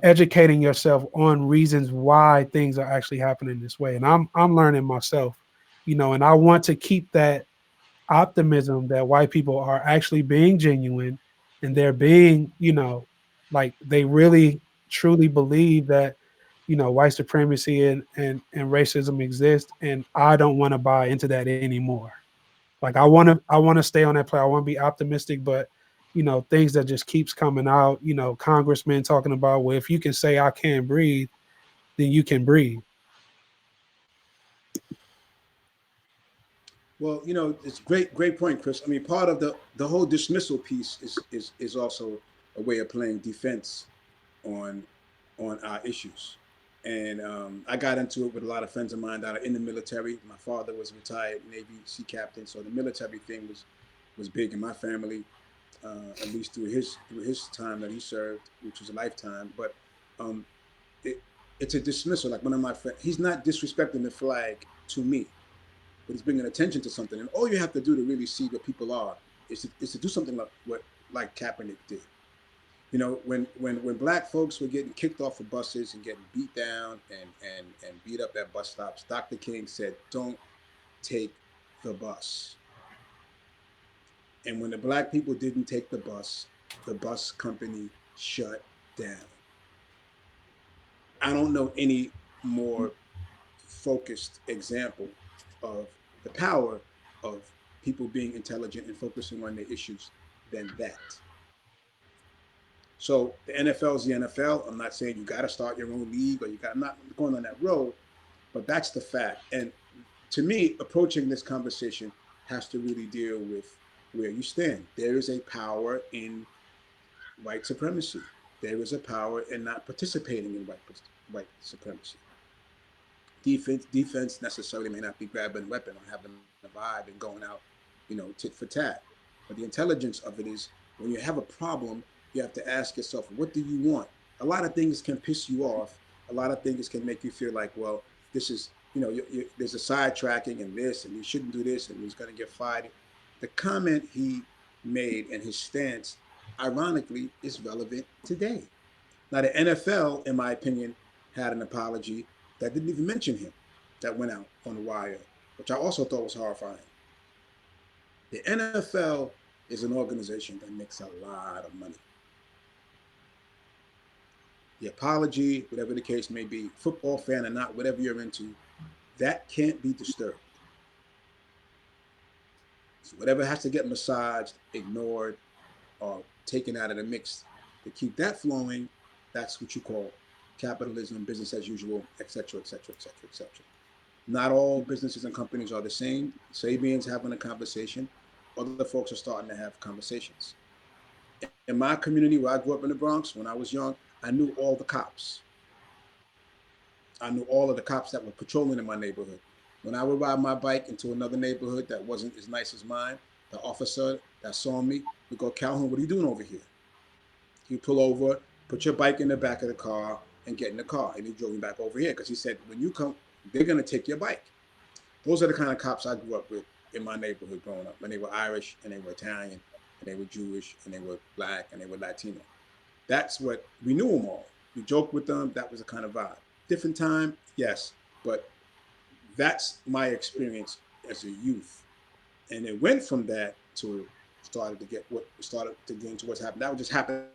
S5: educating yourself on reasons why things are actually happening this way. And I'm learning myself, and I want to keep that optimism that white people are actually being genuine, and they're being, like they really truly believe that white supremacy and racism exist, and I don't want to buy into that anymore. Like I want to stay on that play. I want to be optimistic, but things that just keeps coming out. Congressmen talking about, well, if you can say I can't breathe, then you can breathe.
S3: Well, it's great point, Chris. I mean, part of the whole dismissal piece is also a way of playing defense on our issues. And I got into it with a lot of friends of mine that are in the military. My father was a retired Navy sea captain, so the military thing was big in my family, at least through his time that he served, which was a lifetime. But um, it, it's a dismissal. Like one of my friends, he's not disrespecting the flag to me, but he's bringing attention to something. And all you have to do to really see what people are is to do something like Kaepernick did. When black folks were getting kicked off of buses and getting beat down and beat up at bus stops, Dr. King said, "Don't take the bus." And when the black people didn't take the bus company shut down. I don't know any more focused example of the power of people being intelligent and focusing on their issues than that. So the NFL is the NFL. I'm not saying you got to start your own league or you got. I'm not going on that road, but that's the fact. And to me, approaching this conversation has to really deal with where you stand. There is a power in white supremacy. There is a power in not participating in white supremacy. Defense necessarily may not be grabbing a weapon or having a vibe and going out, tit for tat. But the intelligence of it is when you have a problem, you have to ask yourself, what do you want? A lot of things can piss you off. A lot of things can make you feel like, well, this is, there's a sidetracking and this, and you shouldn't do this, and he's going to get fired. The comment he made and his stance, ironically, is relevant today. Now, the NFL, in my opinion, had an apology that didn't even mention him, that went out on the wire, which I also thought was horrifying. The NFL is an organization that makes a lot of money. The apology, whatever the case may be, football fan or not, whatever you're into, that can't be disturbed. So whatever has to get massaged, ignored, or taken out of the mix to keep that flowing, that's what you call capitalism, business as usual, etc., etc., etc., etc. Not all businesses and companies are the same. Sabian's having a conversation. Other folks are starting to have conversations. In my community where I grew up in the Bronx, when I was young, I knew all the cops. I knew all of the cops that were patrolling in my neighborhood. When I would ride my bike into another neighborhood that wasn't as nice as mine, the officer that saw me would go, "Calhoun, what are you doing over here?" He'd pull over, put your bike in the back of the car, and get in the car. And he drove me back over here because he said, when you come, they're going to take your bike. Those are the kind of cops I grew up with in my neighborhood growing up. And they were Irish, and they were Italian, and they were Jewish, and they were black, and they were Latino. That's what we knew them all. We joked with them. That was a kind of vibe. Different time, yes, but that's my experience as a youth. And it went from that to started to get into what's happened. That just happened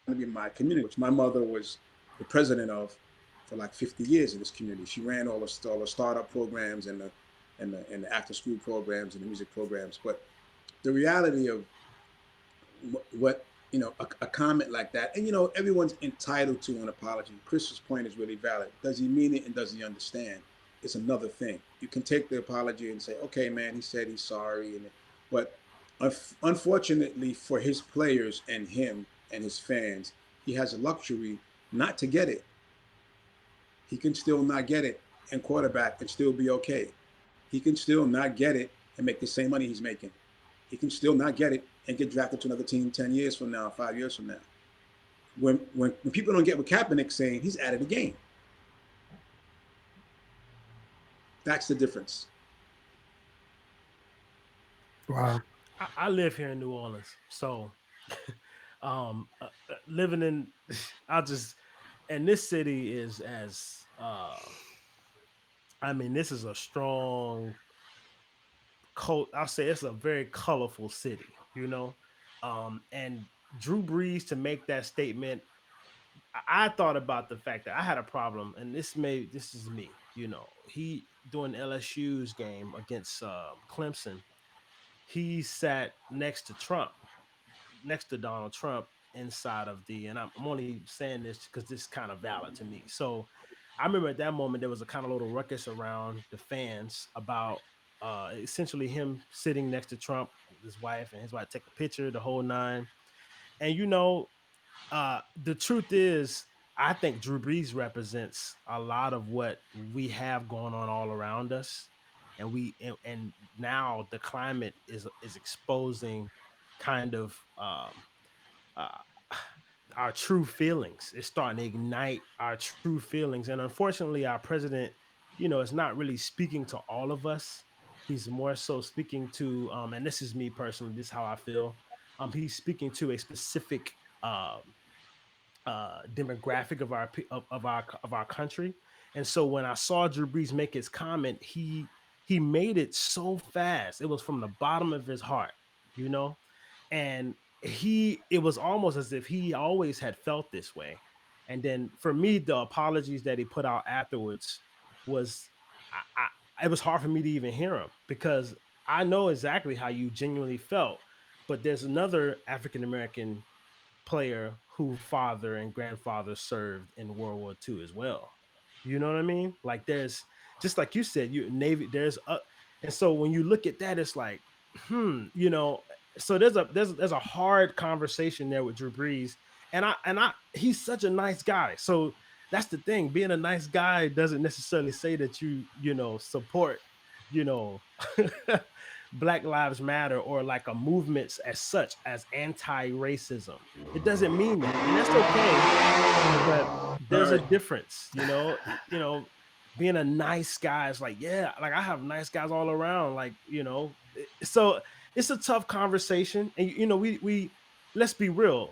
S3: to be my community, which my mother was the president of for like 50 years in this community. She ran all the startup programs and the after school programs and the music programs. But the reality of what a comment like that, and everyone's entitled to an apology. Chris's point is really valid. Does he mean it and does he understand? It's another thing. You can take the apology and say, okay, man, he said he's sorry, but unfortunately for his players and him and his fans, he has a luxury not to get it. He can still not get it and quarterback and still be okay. He can still not get it and make the same money he's making. He can still not get it and get drafted to another team 10 years from now, 5 years from now. When people don't get what Kaepernick's saying, he's out of the game. That's the difference.
S5: Wow.
S4: I live here in New Orleans, so living in, I just, and this city is as, I mean, this is a strong I'll say it's a very colorful city, and Drew Brees to make that statement I thought about the fact that I had a problem, and this is me. You know, he during LSU's game against Clemson, he sat next to Trump, next to Donald Trump inside of the, and I'm only saying this because this is kind of valid to me. So I remember at that moment there was a kind of little ruckus around the fans about essentially him sitting next to Trump with his wife, and his wife take a picture, the whole nine. And the truth is, I think Drew Brees represents a lot of what we have going on all around us, and and now the climate is exposing kind of uh, our true feelings. It's starting to ignite our true feelings, and unfortunately, our president, is not really speaking to all of us. He's more so speaking to, and this is me personally. This is how I feel. He's speaking to a specific demographic of our country. And so when I saw Drew Brees make his comment, he made it so fast. It was from the bottom of his heart, you know, and it was almost as if he always had felt this way. And then for me, the apologies that he put out afterwards was it was hard for me to even hear him, because I know exactly how you genuinely felt. But there's another African American player who father and grandfather served in World War II as well. You know what I mean? Like, there's, just like you said, you Navy, and so when you look at that, it's like, so there's a hard conversation there with Drew Brees. And he's such a nice guy. So that's the thing. Being a nice guy doesn't necessarily say that support, you know, Black Lives Matter, or like a movements as such as anti-racism. It doesn't mean that, and that's okay. But
S3: All
S4: there's a
S3: right.
S4: difference, being a nice guy is like, yeah, like I have nice guys all around, like, so it's a tough conversation. And we let's be real.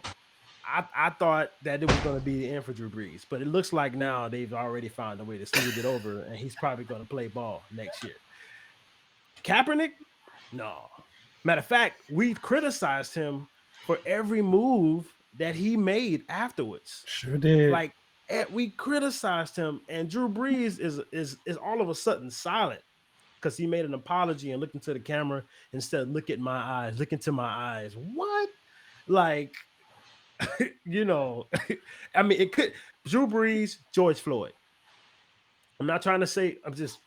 S4: I thought that it was going to be the end for Drew Brees, but it looks like now they've already found a way to smooth it over, and he's probably going to play ball next year. Kaepernick, no. Matter of fact, we criticized him for every move that he made afterwards.
S5: Sure did.
S4: Like, we criticized him, and Drew Brees is all of a sudden silent because he made an apology and looked into the camera and said, "Look at my eyes, look into my eyes." What? Like, you know, I mean, it could Drew Brees, George Floyd. I'm not trying to say. I mean, it's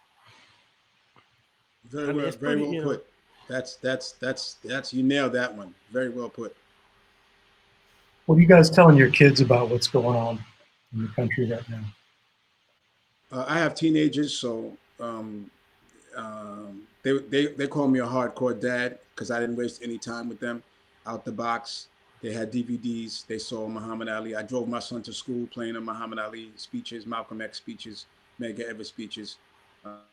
S3: Very
S4: pretty.
S3: well put. That's you nailed that one. Very well put.
S2: What are you guys telling your kids about what's going on in the country right now?
S3: I have teenagers, so they call me a hardcore dad because I didn't waste any time with them. Out the box, they had DVDs. They saw Muhammad Ali. I drove my son to school playing the Muhammad Ali speeches, Malcolm X speeches, Medgar Evers speeches.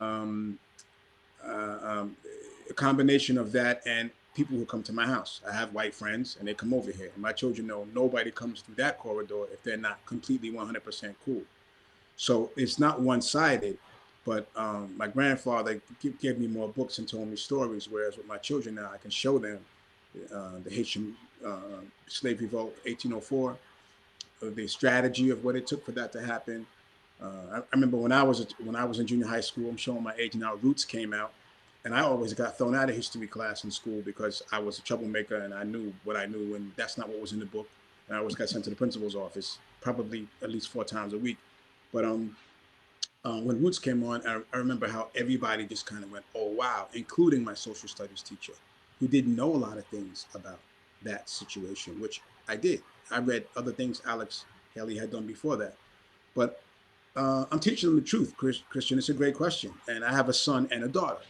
S3: Um, a combination of that and people who come to my house. I have white friends and they come over here. And my children know nobody comes through that corridor if they're not completely 100% cool. So it's not one-sided, but my grandfather gave me more books and told me stories, whereas with my children now, I can show them the Haitian slave revolt, 1804, the strategy of what it took for that to happen. I remember when I was in junior high school, I'm showing my age now, Roots came out, and I always got thrown out of history class in school because I was a troublemaker and I knew what I knew, and that's not what was in the book. And I always got sent to the principal's office, probably at least 4 times a week. But when Roots came on, I remember how everybody just kind of went, "Oh wow," including my social studies teacher, who didn't know a lot of things about that situation, which I did. I read other things Alex Haley had done before that, but I'm teaching them the truth, Christian. It's a great question, and I have a son and a daughter,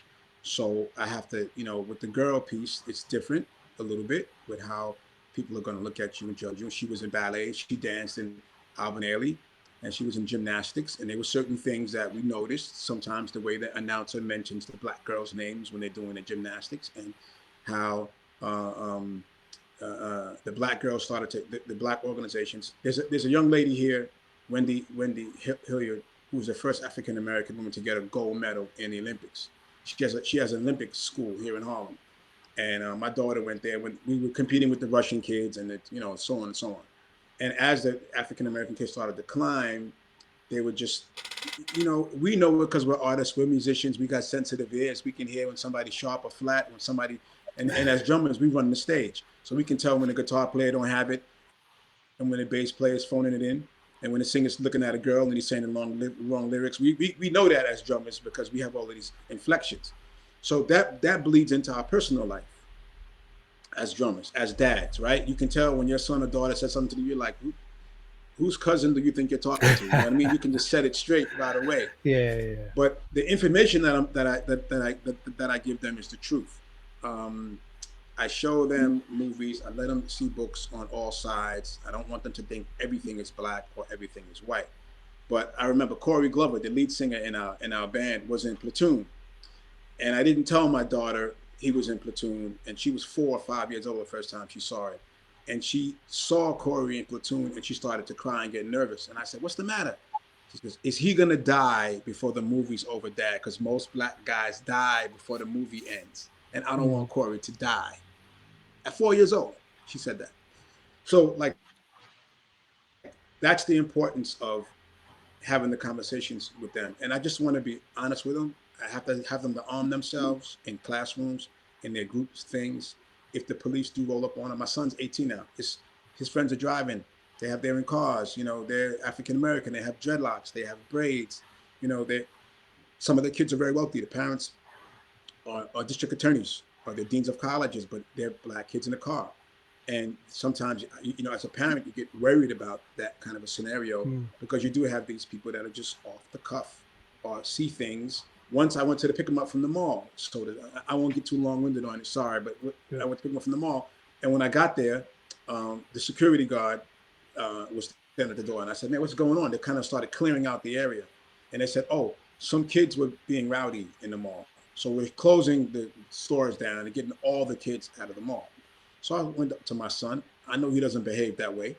S3: so I have to, with the girl piece, it's different a little bit with how people are going to look at you and judge you. She was in ballet, she danced in Alvin Ailey, and she was in gymnastics. And there were certain things that we noticed. Sometimes the way the announcer mentions the black girls' names when they're doing the gymnastics, and how the black girls started to the black organizations. There's a young lady here, Wendy Hilliard, who was the first African American woman to get a gold medal in the Olympics. She has an Olympic school here in Harlem, and my daughter went there when we were competing with the Russian kids, and so on and so on. And as the African American kids started to climb, they would just, we know it because we're artists, we're musicians, we got sensitive ears. We can hear when somebody's sharp or flat, when somebody, and as drummers, we run the stage. So we can tell when the guitar player don't have it, and when the bass player is phoning it in, and when the singer's looking at a girl and he's saying the wrong lyrics. We know that as drummers because we have all of these inflections. So that bleeds into our personal life as drummers, as dads, right? You can tell when your son or daughter says something to you, you're like, whose cousin do you think you're talking to? You know what I mean? You can just set it straight right away.
S5: Yeah, yeah.
S3: But the information that I give them is the truth. Um, I show them movies. I let them see books on all sides. I don't want them to think everything is black or everything is white. But I remember Corey Glover, the lead singer in our band, was in Platoon, and I didn't tell my daughter he was in Platoon, and she was 4 or 5 years old the first time she saw it. And she saw Corey in Platoon, and she started to cry and get nervous. And I said, "What's the matter?" She goes, "Is he gonna die before the movie's over, Dad? Because most black guys die before the movie ends, and I don't
S5: Mm.
S3: want Corey to die." At 4 years old, she said that. So, like, that's the importance of having the conversations with them. And I just want to be honest with them. I have to have them to arm themselves in classrooms, in their groups, things. If the police do roll up on them, my son's 18 now. His friends are driving. They're in cars. They're African American. They have dreadlocks. They have braids. They Some of the kids are very wealthy. The parents are district attorneys or they're deans of colleges, but they're black kids in the car. And sometimes, as a parent, you get worried about that kind of a scenario
S5: Mm.
S3: because you do have these people that are just off the cuff or see things. Once I went to pick them up from the mall, so that I won't get too long-winded on it. Sorry, but
S5: Yeah.
S3: I went to pick them up from the mall, and when I got there, the security guard was standing at the door, and I said, "Man, what's going on?" They kind of started clearing out the area, and they said, "Oh, some kids were being rowdy in the mall, so we're closing the stores down and getting all the kids out of the mall." So I went up to my son. I know he doesn't behave that way.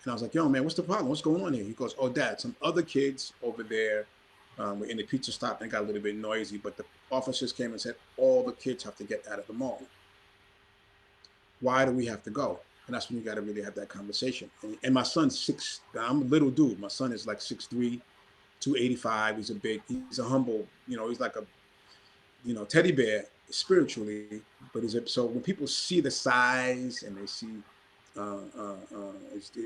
S3: And I was like, "Yo, man, what's the problem? What's going on here?" He goes, "Oh, Dad, some other kids over there were in the pizza stop and got a little bit noisy, but the officers came and said all the kids have to get out of the mall. Why do we have to go?" And that's when you got to really have that conversation. And my son's six. I'm a little dude. My son is like 6'3", 285. He's a humble. He's like a teddy bear spiritually, but so when people see the size and they see,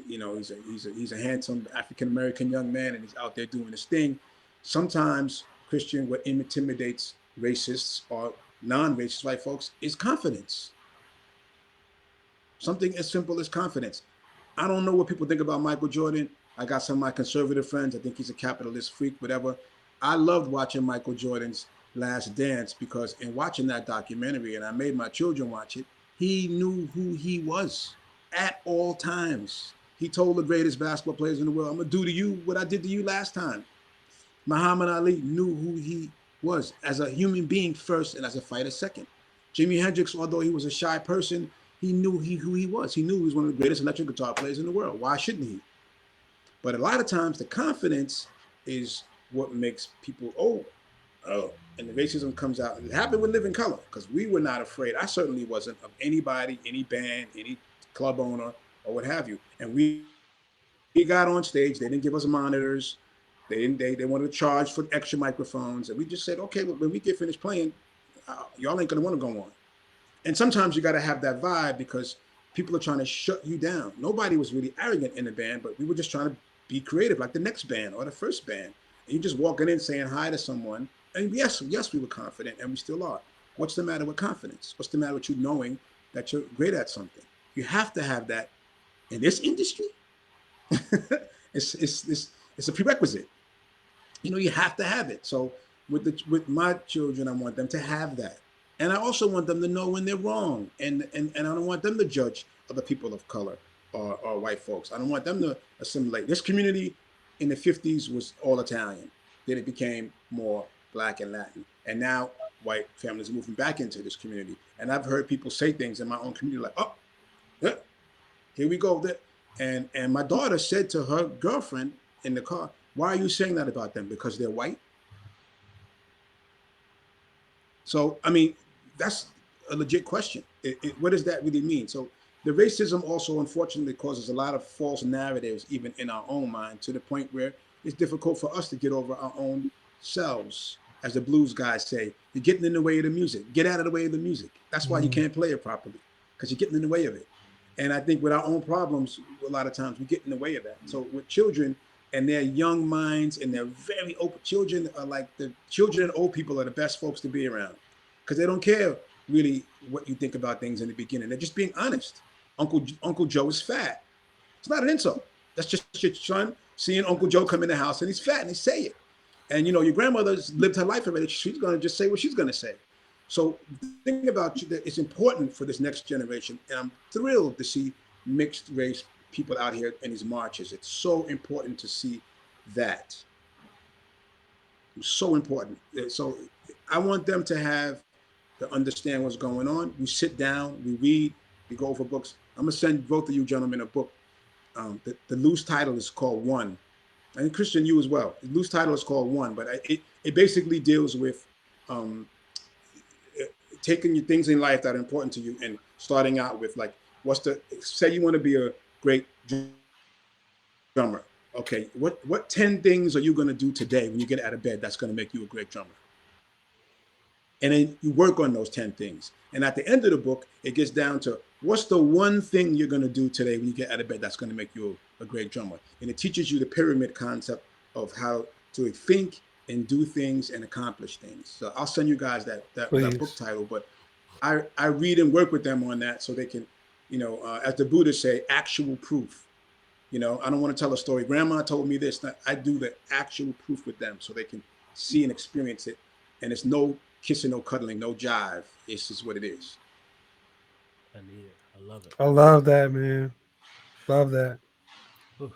S3: he's a handsome African American young man and he's out there doing his thing. Sometimes Christian, what intimidates racists or non-racist white folks is confidence. Something as simple as confidence. I don't know what people think about Michael Jordan. I got some of my conservative friends. I think he's a capitalist freak, whatever. I loved watching Michael Jordan's Last Dance because in watching that documentary, and I made my children watch it, he knew who he was at all times. He told the greatest basketball players in the world, "I'm going to do to you what I did to you last time." Muhammad Ali knew who he was as a human being first and as a fighter second. Jimi Hendrix, although he was a shy person, he knew who he was. He knew he was one of the greatest electric guitar players in the world. Why shouldn't he? But a lot of times the confidence is what makes people, oh, and the racism comes out. It happened with Living Color because we were not afraid. I certainly wasn't of anybody, any band, any club owner, or what have you. And we got on stage. They didn't give us monitors. They wanted to charge for extra microphones, and we just said, "Okay, when we get finished playing, y'all ain't gonna want to go on." And sometimes you got to have that vibe because people are trying to shut you down. Nobody was really arrogant in the band, but we were just trying to be creative, like the next band or the first band. And you just walking in saying hi to someone, and yes, we were confident, and we still are. What's the matter with confidence? What's the matter with you knowing that you're great at something? You have to have that in this industry. It's a prerequisite. You have to have it. So with my children, I want them to have that, and I also want them to know when they're wrong, and I don't want them to judge other people of color or white folks. I don't want them to assimilate. This community in the '50s was all Italian. Then it became more black and Latin, and now white families are moving back into this community. And I've heard people say things in my own community like, "Oh, yeah, here we go." And my daughter said to her girlfriend in the car, "Why are you saying that about them? Because they're white?" So, I mean, that's a legit question. What does that really mean? So the racism also unfortunately causes a lot of false narratives even in our own mind, to the point where it's difficult for us to get over our own selves. As the blues guys say, you're getting in the way of the music. Get out of the way of the music. That's why you
S2: Mm.
S3: can't play it properly, because you're getting in the way of it. And I think with our own problems, a lot of times we get in the way of that. So with children and their young minds and their very open, children are like, the children and old people are the best folks to be around, because they don't care really what you think about things in the beginning. They're just being honest. Uncle Joe is fat. It's not an insult. That's just your son seeing Uncle Joe come in the house and he's fat, and they say it. And you know, your grandmother's lived her life already. She's going to just say what she's going to say. So the thing about you, that it's important for this next generation, and I'm thrilled to see mixed race people out here in these marches. It's so important to see that. It's so important. So I want them to have to understand what's going on. We sit down, we read, we go over books. I'm gonna send both of you gentlemen a book. The loose title is called One. I think Christian, you as well. The loose title is called One, but it basically deals with um, taking your things in life that are important to you and starting out with, like, what's the, say you want to be a great drummer. Okay, what 10 things are you going to do today when you get out of bed that's going to make you a great drummer? And then you work on those 10 things. And at the end of the book, it gets down to, what's the one thing you're going to do today when you get out of bed that's going to make you a great drummer? And it teaches you the pyramid concept of how to think and do things and accomplish things. So I'll send you guys that book
S5: Please.
S3: title, but I read and work with them on that so they can, as the Buddhists say, actual proof. I don't want to tell a story. Grandma told me this. I do the actual proof with them so they can see and experience it. And it's no kissing, no cuddling, no jive. It's just what it is.
S4: I need it. I love it.
S5: I love that, man. Love that.
S4: Oof.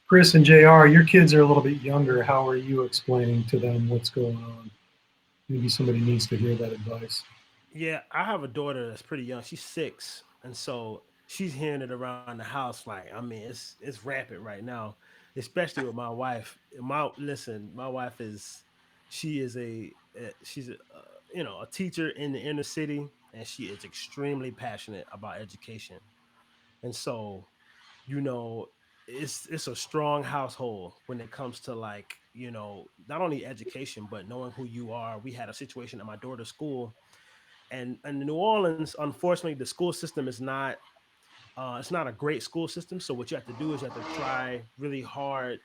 S2: Chris and JR, your kids are a little bit younger. How are you explaining to them what's going on? Maybe somebody needs to hear that advice.
S4: Yeah, I have a daughter that's pretty young. She's 6, and so she's hearing it around the house. Like, I mean, it's rampant right now, especially with my wife. My wife is, she is she's a teacher in the inner city, and she is extremely passionate about education. And so, you know, it's a strong household when it comes to, like, not only education but knowing who you are. We had a situation at my daughter's school, and in New Orleans, unfortunately, the school system is not it's not a great school system. So what you have to do is you have to try really hard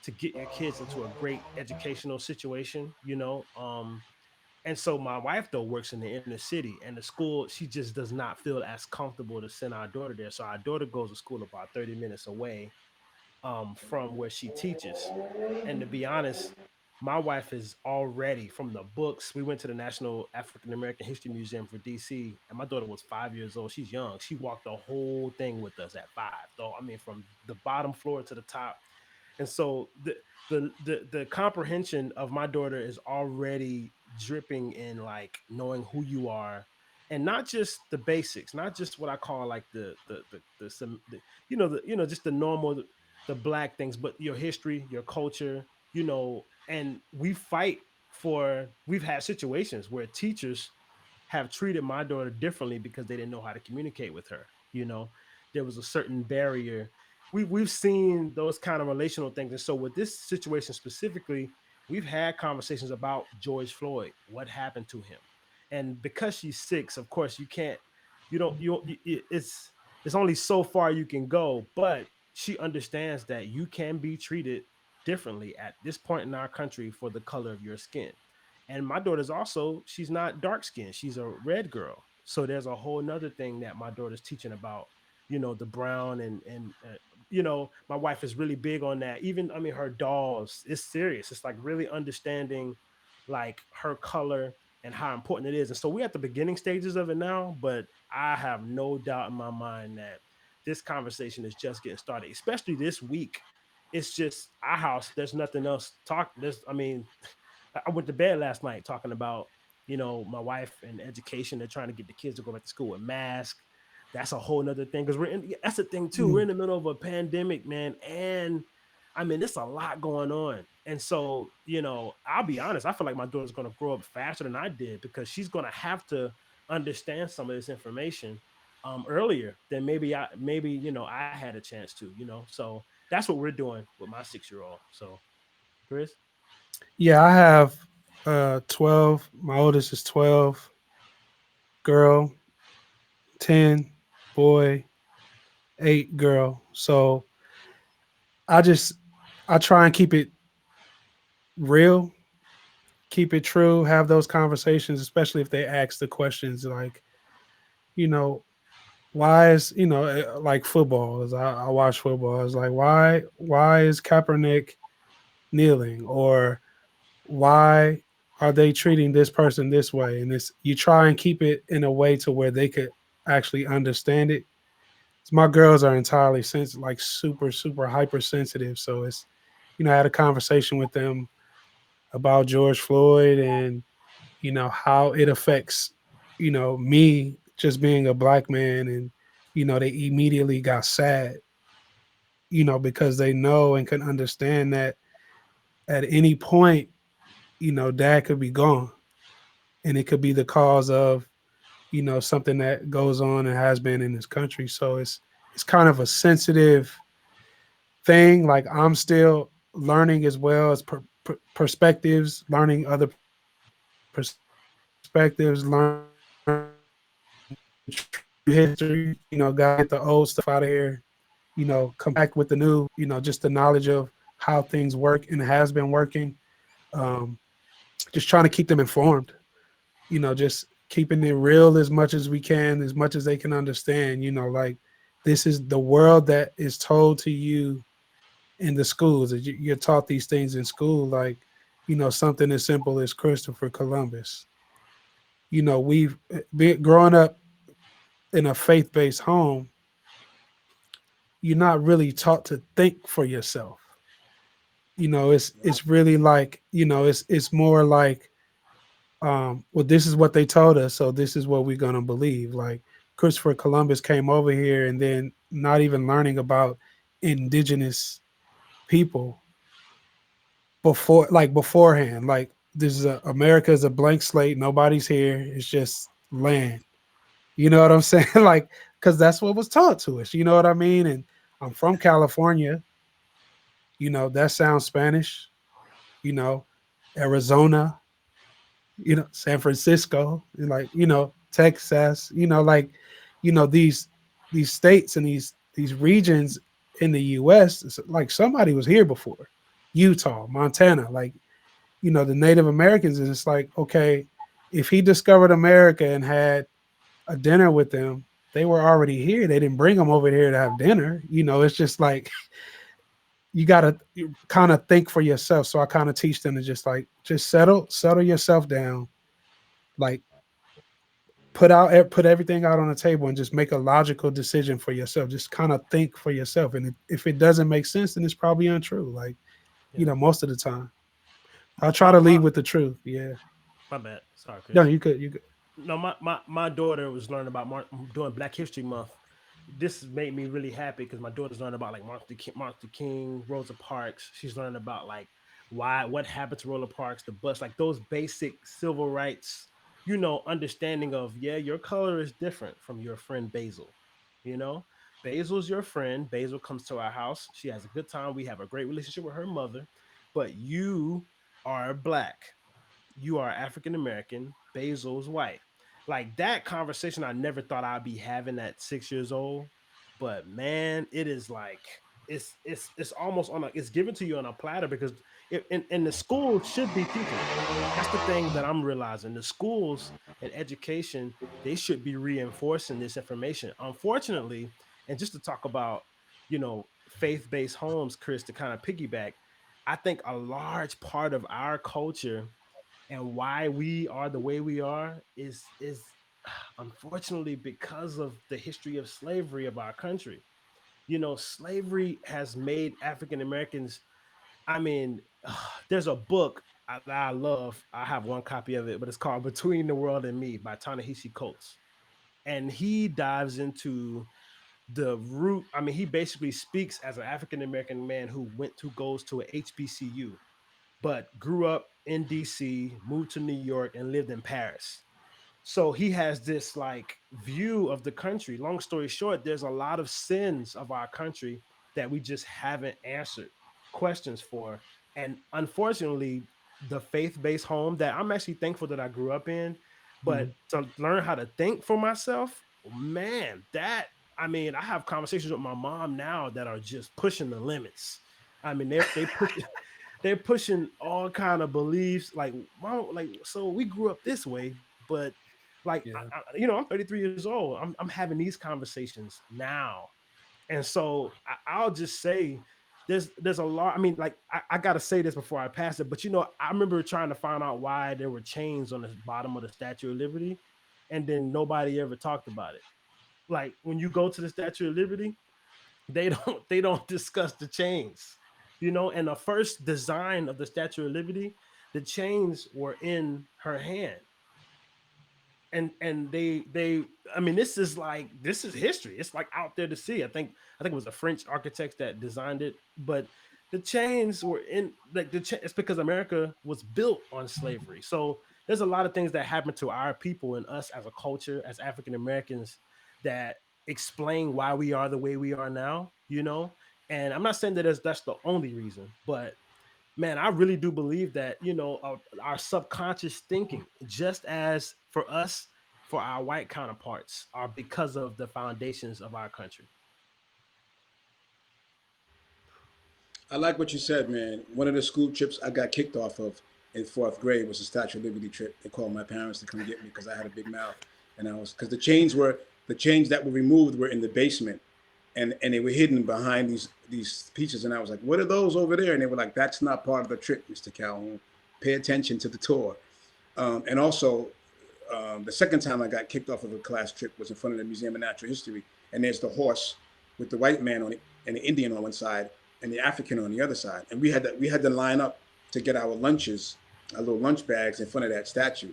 S4: to get your kids into a great educational situation, and so my wife though works in the inner city, and the school, she just does not feel as comfortable to send our daughter there. So our daughter goes to school about 30 minutes away from where she teaches. And to be honest, my wife is already from the books. We went to the National African American History Museum for DC, and my daughter was 5 years old. She's young. She walked the whole thing with us at 5, though. I mean, from the bottom floor to the top. And so the comprehension of my daughter is already dripping in, like, knowing who you are, and not just the basics, not just what I call like the some the, just the normal, the black things, but your history, your culture, and we've had situations where teachers have treated my daughter differently because they didn't know how to communicate with her. There was a certain barrier. We've seen those kind of relational things. And so with this situation specifically, we've had conversations about George Floyd, what happened to him. And because she's 6, of course, you can't, it's only so far you can go, but she understands that you can be treated differently at this point in our country for the color of your skin. And my daughter's also, she's not dark skinned, she's a red girl. So there's a whole nother thing that my daughter's teaching about, the brown, and my wife is really big on that. Even, I mean, her dolls, it's serious. It's like really understanding, like, her color and how important it is. And so we're at the beginning stages of it now, but I have no doubt in my mind that this conversation is just getting started, especially this week. It's just our house. There's nothing else talk. I mean, I went to bed last night talking about, my wife and education. They're trying to get the kids to go back to school with masks. That's a whole nother thing, because that's the thing too. We're
S5: Mm.
S4: in the middle of a pandemic, man, and I mean, there's a lot going on. And so, I'll be honest, I feel like my daughter's going to grow up faster than I did, because she's going to have to understand some of this information. earlier, then maybe I had a chance to, so that's what we're doing with my 6 year old. So Chris.
S5: Yeah, I have 12. My oldest is 12, girl, 10, boy, 8, girl. So I just I try and keep it real, keep it true, have those conversations, especially if they ask the questions like, you know, why is, like football, as I watch football, it's like why is Kaepernick kneeling, or why are they treating this person this way? And this, you try and keep it in a way to where they could actually understand it. My girls are entirely sensitive, like super, super hypersensitive. So it's, I had a conversation with them about George Floyd and, how it affects, me just being a black man. And, they immediately got sad, because they know and can understand that at any point, dad could be gone, and it could be the cause of, something that goes on and has been in this country. So it's kind of a sensitive thing. Like, I'm still learning as well as perspectives, learning other perspectives, learning history. Gotta get the old stuff out of here. Come back with the new. Just the knowledge of how things work and has been working. Um, just trying to keep them informed. Just keeping it real as much as we can, as much as they can understand. Like, this is the world that is told to you in the schools. You're taught these things in school, like, something as simple as Christopher Columbus. We've been growing up in a faith-based home. You're not really taught to think for yourself. It's really like, it's more like, well, this is what they told us, so this is what we're gonna believe. Like, Christopher Columbus came over here, and then not even learning about indigenous people beforehand. Like, this is America is a blank slate. Nobody's here. It's just land. You know what I'm saying? Like, because that's what was taught to us. You know what I mean? And I'm from California. That sounds Spanish. You know, Arizona. San Francisco, and like, Texas. Like, these states and these regions in the U.S. It's like somebody was here before. Utah, Montana, like, the Native Americans. And it's like, okay, if he discovered America and had a dinner with them, they were already here. They didn't bring them over here to have dinner. It's just like, you gotta kind of think for yourself. So I kind of teach them to just settle yourself down, like, put everything out on the table and just make a logical decision for yourself. Just kind of think for yourself. And if it doesn't make sense, then it's probably untrue. Like,
S4: Yeah.
S5: most of the time, I'll try
S4: my
S5: to
S4: my
S5: lead with the truth. Yeah.
S4: my bad, sorry
S5: No,
S4: Chris.
S5: you could.
S4: No, my daughter was learning about doing Black History Month. This made me really happy because my daughter's learning about like Martin Luther King, Rosa Parks. She's learning about like what happened to Rosa Parks, the bus, like those basic civil rights, understanding of, yeah, your color is different from your friend Basil. You know, Basil's your friend. Basil comes to our house. She has a good time. We have a great relationship with her mother, but you are black, you are African American, Basil's white. Like that conversation, I never thought I'd be having at 6 years old. But man, it is like it's almost on a it's given to you on a platter because and the schools should be teaching it. That's the thing that I'm realizing. The schools and education, they should be reinforcing this information. Unfortunately, and just to talk about, faith-based homes, Chris, to kind of piggyback, I think a large part of our culture and why we are the way we are is unfortunately because of the history of slavery of our country. Slavery has made African Americans, I mean, there's a book that I love. I have one copy of it, but it's called Between the World and Me by Ta-Nehisi Coates. And he dives into the root. I mean, he basically speaks as an African American man who goes to a HBCU but grew up in DC, moved to New York, and lived in Paris. So he has this like view of the country. Long story short, there's a lot of sins of our country that we just haven't answered questions for. And unfortunately, the faith-based home that I'm actually thankful that I grew up in, but
S5: Mhm.
S4: to learn how to think for myself, man, that I mean, I have conversations with my mom now that are just pushing the limits. I mean, they push they're pushing all kind of beliefs like mom, like so we grew up this way, but like
S5: Yeah.
S4: I'm 33 years old. I'm having these conversations now, and so I'll just say there's a lot. I mean, like I gotta say this before I pass it, but I remember trying to find out why there were chains on the bottom of the Statue of Liberty, and then nobody ever talked about it. Like when you go to the Statue of Liberty, they don't discuss the chains. And the first design of the Statue of Liberty, the chains were in her hand, and they I mean, this is history. It's like out there to see. I think it was the French architects that designed it, but the chains were in like it's because America was built on slavery. So there's a lot of things that happen to our people and us as a culture, as African Americans, that explain why we are the way we are now. And I'm not saying that that's the only reason, but man, I really do believe that, our subconscious thinking, just as for us, for our white counterparts, are because of the foundations of our country.
S3: I like what you said, man. One of the school trips I got kicked off of in fourth grade was a Statue of Liberty trip. They called my parents to come get me because I had a big mouth, and I was because the chains that were removed were in the basement, and they were hidden behind these pieces, and I was like, "What are those over there?" And they were like, "That's not part of the trip, Mr. Calhoun. Pay attention to the tour." And also, the second time I got kicked off of a class trip was in front of the Museum of Natural History, and there's the horse with the white man on it and the Indian on one side and the African on the other side, and we had to line up to get our lunches, our little lunch bags in front of that statue.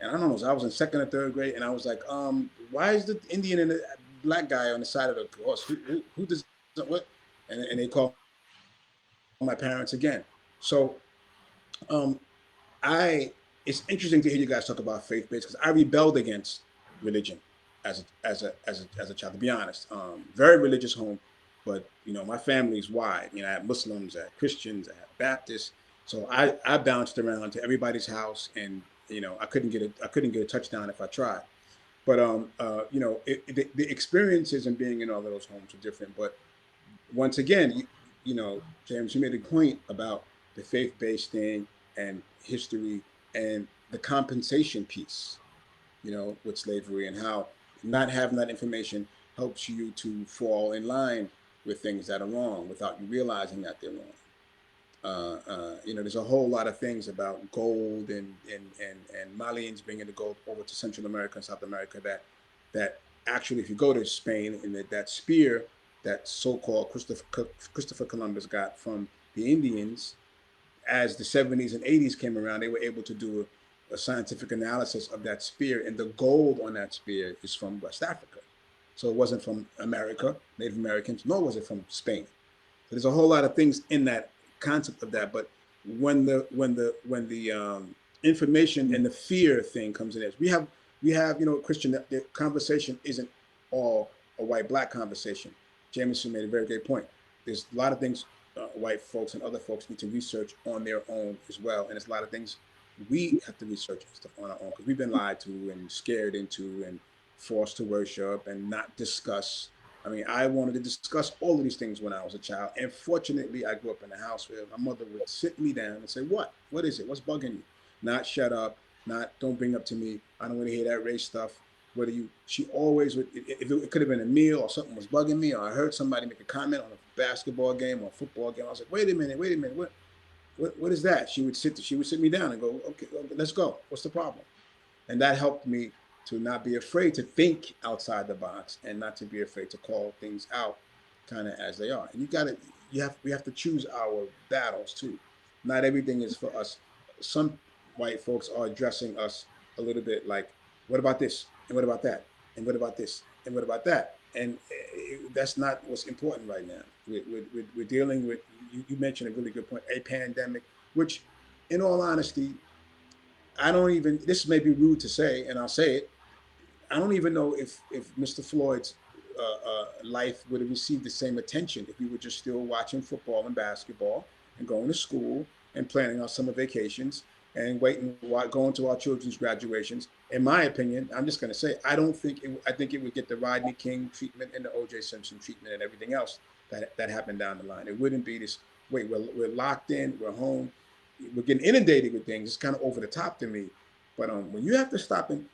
S3: And I don't know, I was in second or third grade, and I was like, why is the Indian and the black guy on the side of the horse? Who does what? And they called my parents again. So um, I it's interesting to hear you guys talk about faith based because I rebelled against religion as a child. To be honest, very religious home, but my family's wide. I have Muslims, I have Christians, I have Baptists. So I bounced around to everybody's house, and I couldn't get a touchdown if I tried. But the experiences and being in all of those homes are different. But once again, James, you made a point about the faith-based thing and history and the compensation piece, with slavery and how not having that information helps you to fall in line with things that are wrong without you realizing that they're wrong. There's a whole lot of things about gold and Malians bringing the gold over to Central America and South America that actually, if you go to Spain and that spear that so-called Christopher Columbus got from the Indians, as the 70s and 80s came around, they were able to do a scientific analysis of that spear, and the gold on that spear is from West Africa. So it wasn't from America, Native Americans, nor was it from Spain. So there's a whole lot of things in that concept of that. But when the information and the fear thing comes in, as we have Christian, the conversation isn't all a white black conversation. Jamison made a very great point. There's a lot of things white folks and other folks need to research on their own as well, and there's a lot of things we have to research and stuff on our own because we've been lied to and scared into and forced to worship and not discuss. I mean, I wanted to discuss all of these things when I was a child, and fortunately, I grew up in a house where my mother would sit me down and say, "What? What is it? What's bugging you?" Not shut up, not don't bring up to me. I don't want to hear that race stuff. Whether you, she always would. If it could have been a meal or something was bugging me, or I heard somebody make a comment on a basketball game or a football game, I was like, wait a minute, what is that? She would sit me down and go, okay, let's go. What's the problem? And that helped me to not be afraid to think outside the box and not to be afraid to call things out kind of as they are. And we have to choose our battles too. Not everything is for us. Some white folks are addressing us a little bit like, what about this? And what about that? And what about this? And what about that? And that's not what's important right now. We're dealing with, you mentioned a really good point, a pandemic, which, in all honesty, I don't even, this may be rude to say, and I'll say it. I don't even know if Mr. Floyd's life would have received the same attention if we were just still watching football and basketball and going to school and planning our summer vacations and waiting, going to our children's graduations. In my opinion, I'm just going to say I don't think I think it would get the Rodney King treatment and the O.J. Simpson treatment and everything else that happened down the line. It wouldn't be this. Wait, we're locked in, we're home, we're getting inundated with things. It's kind of over the top to me. But when you have to stop and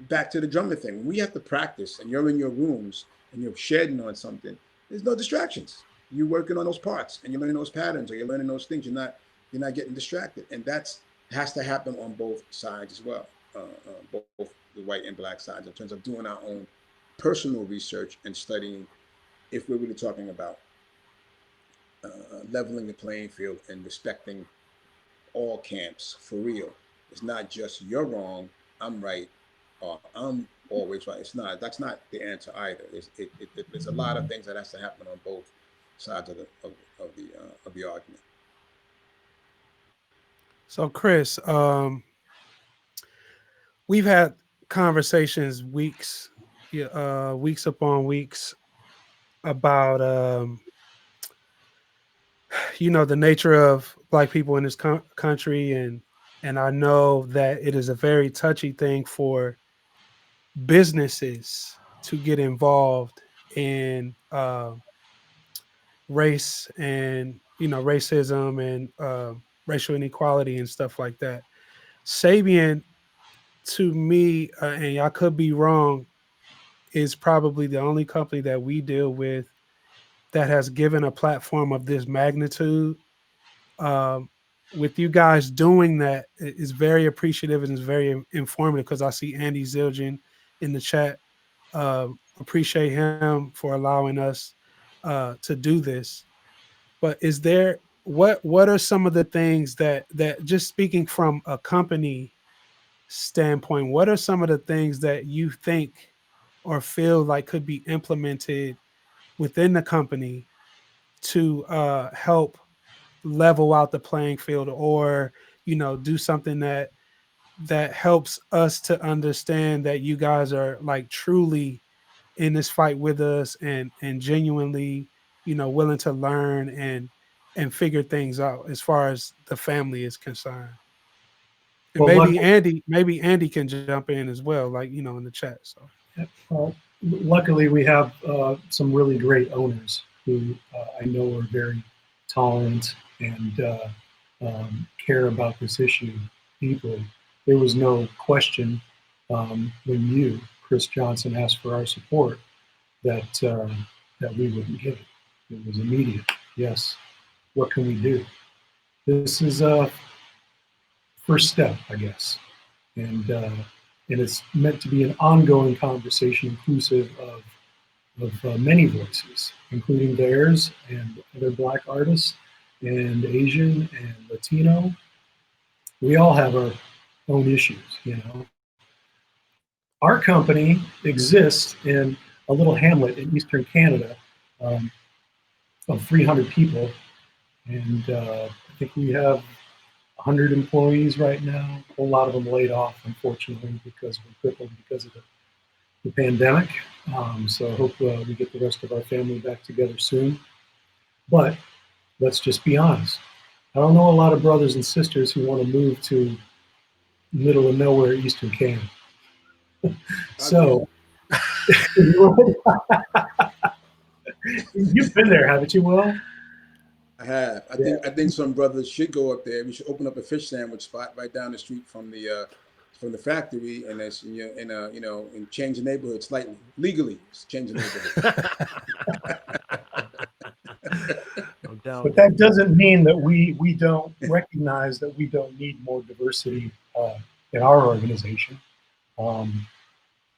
S3: back to the drummer thing, when we have to practice and you're in your rooms and you're shedding on something, there's no distractions. You're working on those parts and you're learning those patterns or you're learning those things. You're not getting distracted, and that's has to happen on both sides as well, both the white and black sides, in terms of doing our own personal research and studying. If we're really talking about leveling the playing field and respecting all camps for real. It's not just you're wrong, I'm right, or I'm always right. It's not. That's not the answer either. There's a lot of things that has to happen on both sides of the argument.
S5: So, Chris, we've had conversations yeah, weeks upon weeks about the nature of black people in this country, and I know that it is a very touchy thing for businesses to get involved in race and racism and racial inequality and stuff like that. Sabian, to me, and I could be wrong, is probably the only company that we deal with that has given a platform of this magnitude. Um, with you guys doing that is very appreciative and is very informative, because I see Andy Zildjian in the chat. Appreciate him for allowing us to do this. But is there what are some of the things that just speaking from a company standpoint, what are some of the things that you think or feel like could be implemented within the company to help level out the playing field, or do something that helps us to understand that you guys are like truly in this fight with us, and genuinely willing to learn and figure things out as far as the family is concerned. And
S2: Well,
S5: maybe Andy can jump in as well, like in the chat. So
S2: luckily, we have some really great owners who I know are very tolerant and care about this issue deeply. There was no question when you, Chris Johnson, asked for our support that we wouldn't give it. It was immediate. Yes. What can we do? This is a first step, I guess, and it's meant to be an ongoing conversation, inclusive of many voices, including theirs and other Black artists and Asian and Latino. We all have our own issues. Our company exists in a little hamlet in eastern Canada um, of 300 people, and I think we have 100 employees right now. A whole lot of them laid off, unfortunately, because we're crippled because of the pandemic. So I hope we get the rest of our family back together soon. But let's just be honest. I don't know a lot of brothers and sisters who want to move to middle of nowhere, Eastern Canada. So you've been there, haven't you, Will?
S3: I have. I think some brothers should go up there. We should open up a fish sandwich spot right down the street from the factory, and that's and change the neighborhood slightly legally. Change the neighborhood.
S2: But that doesn't mean that we don't recognize that we don't need more diversity in our organization.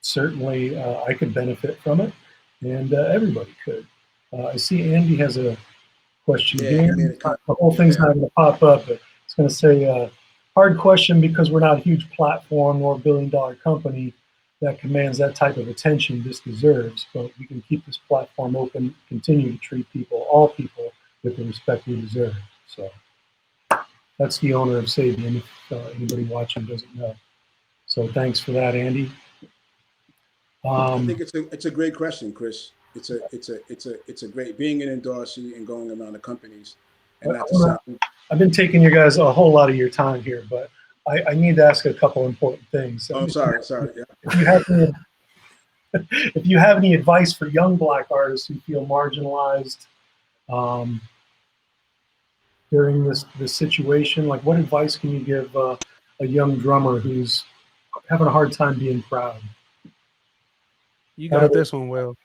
S2: Certainly, I could benefit from it, and everybody could. I see Andy has a question here. The whole thing's not going to pop up, but it's going to say, hard question because we're not a huge platform nor a billion-dollar company that commands that type of attention this deserves, but we can keep this platform open, continue to treat all people, with the respect we deserve. So that's the owner of Sabian, if anybody watching doesn't know. So thanks for that, Andy.
S3: I
S2: Um,
S3: think it's a great question, Chris. It's a great being an endorsee and going around the companies,
S2: I
S3: and not to
S2: wanna,
S3: sound.
S2: I've been taking you guys a whole lot of your time here, but I need to ask a couple important things.
S3: Oh, I'm sorry, sorry. Yeah.
S2: If you have any, if you have any advice for young black artists who feel marginalized um, during this situation, like what advice can you give a young drummer who's having a hard time being proud?
S5: You
S2: How do
S5: got
S2: they,
S5: this one, Will.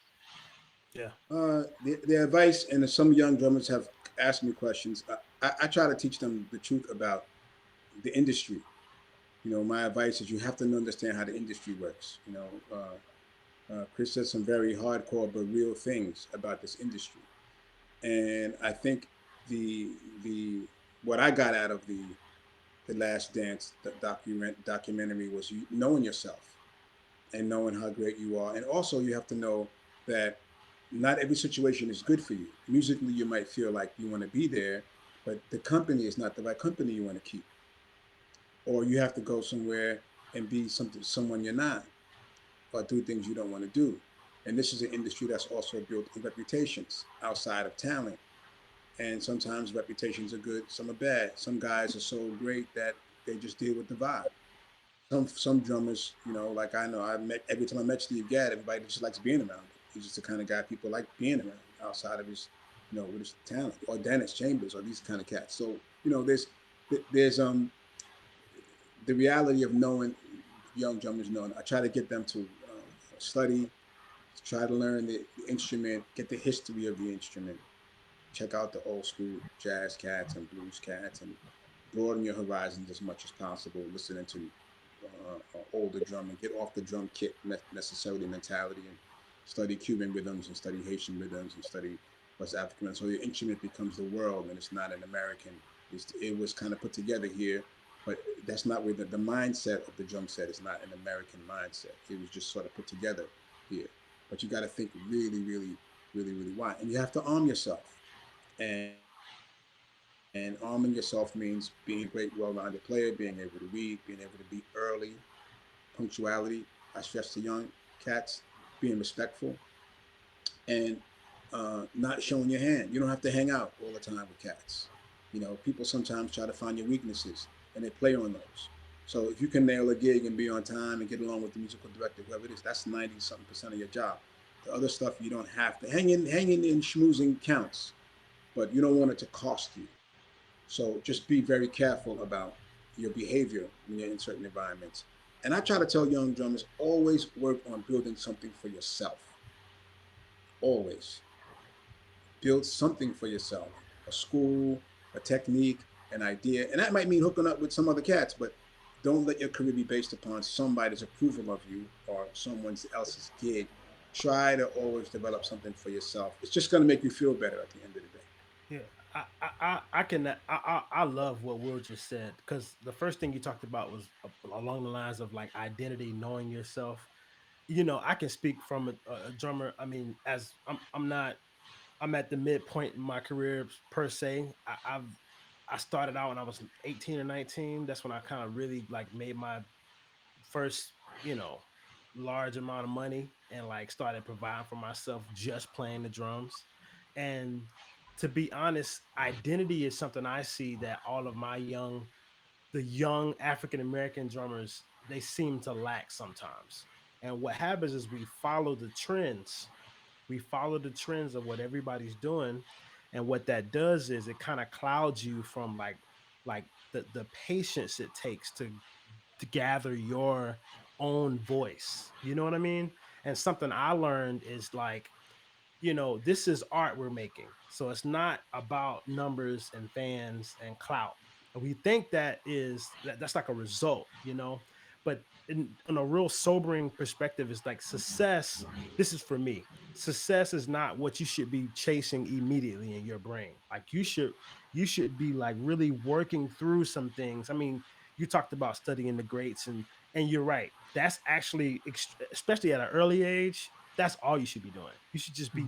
S4: Yeah.
S3: The advice, and some young drummers have asked me questions. I try to teach them the truth about the industry. My advice is you have to understand how the industry works. Chris said some very hardcore but real things about this industry, and I think the what I got out of the Last Dance documentary was you knowing yourself and knowing how great you are, and also you have to know that not every situation is good for you. Musically, you might feel like you want to be there, but the company is not the right company you want to keep, or you have to go somewhere and be someone you're not, or do things you don't want to do. And this is an industry that's also built on reputations outside of talent. And sometimes reputations are good, some are bad. Some guys are so great that they just deal with the vibe. Some drummers, like I know, I met every time I met Steve Gadd, everybody just likes being around him. He's just the kind of guy people like being around outside of his, with his talent. Or Dennis Chambers, or these kind of cats. So there's the reality of knowing young drummers knowing. I try to get them to study, try to learn the instrument, get the history of the instrument, check out the old school jazz cats and blues cats, and broaden your horizons as much as possible. Listening to older drum, and get off the drum kit necessarily mentality, and study Cuban rhythms and study Haitian rhythms and study West African. So your instrument becomes the world, and it's not an American. It was kind of put together here, but that's not where the mindset of the drum set is not an American mindset. It was just sort of put together here. But you got to think really, really, really, really wide, and you have to arm yourself. And arming yourself means being a great, well-rounded player, being able to read, being able to be early, punctuality. I stress to young cats being respectful, and not showing your hand. You don't have to hang out all the time with cats. People sometimes try to find your weaknesses and they play on those. So if you can nail a gig and be on time and get along with the musical director, whoever it is, that's 90 something percent of your job. The other stuff you don't have to. Hanging in schmoozing counts, but you don't want it to cost you. So just be very careful about your behavior when you're in certain environments. And I try to tell young drummers, always work on building something for yourself. Always build something for yourself, a school, a technique, an idea. And that might mean hooking up with some other cats, but don't let your career be based upon somebody's approval of you or someone else's gig. Try to always develop something for yourself. It's just going to make you feel better at the end of the day.
S4: Yeah, I can I love what Will just said, because the first thing you talked about was along the lines of like identity, knowing yourself. I can speak from a drummer. I mean, as I'm not I'm at the midpoint in my career per se. I started out when I was 18 or 19. That's when I kind of really like made my first, large amount of money, and like started providing for myself just playing the drums. And to be honest, identity is something I see that all of the young African American drummers, they seem to lack sometimes. And what happens is we follow the trends. We follow the trends of what everybody's doing. And what that does is it kind of clouds you from like the patience it takes to gather your own voice. You know what I mean? And something I learned is like, this is art we're making. So it's not about numbers and fans and clout. And we think that's like a result, But in a real sobering perspective, it's like success. This is for me. Success is not what you should be chasing immediately in your brain. Like you should be like really working through some things. I mean, you talked about studying the greats, and you're right. That's actually especially at an early age, that's all you should be doing. You should just be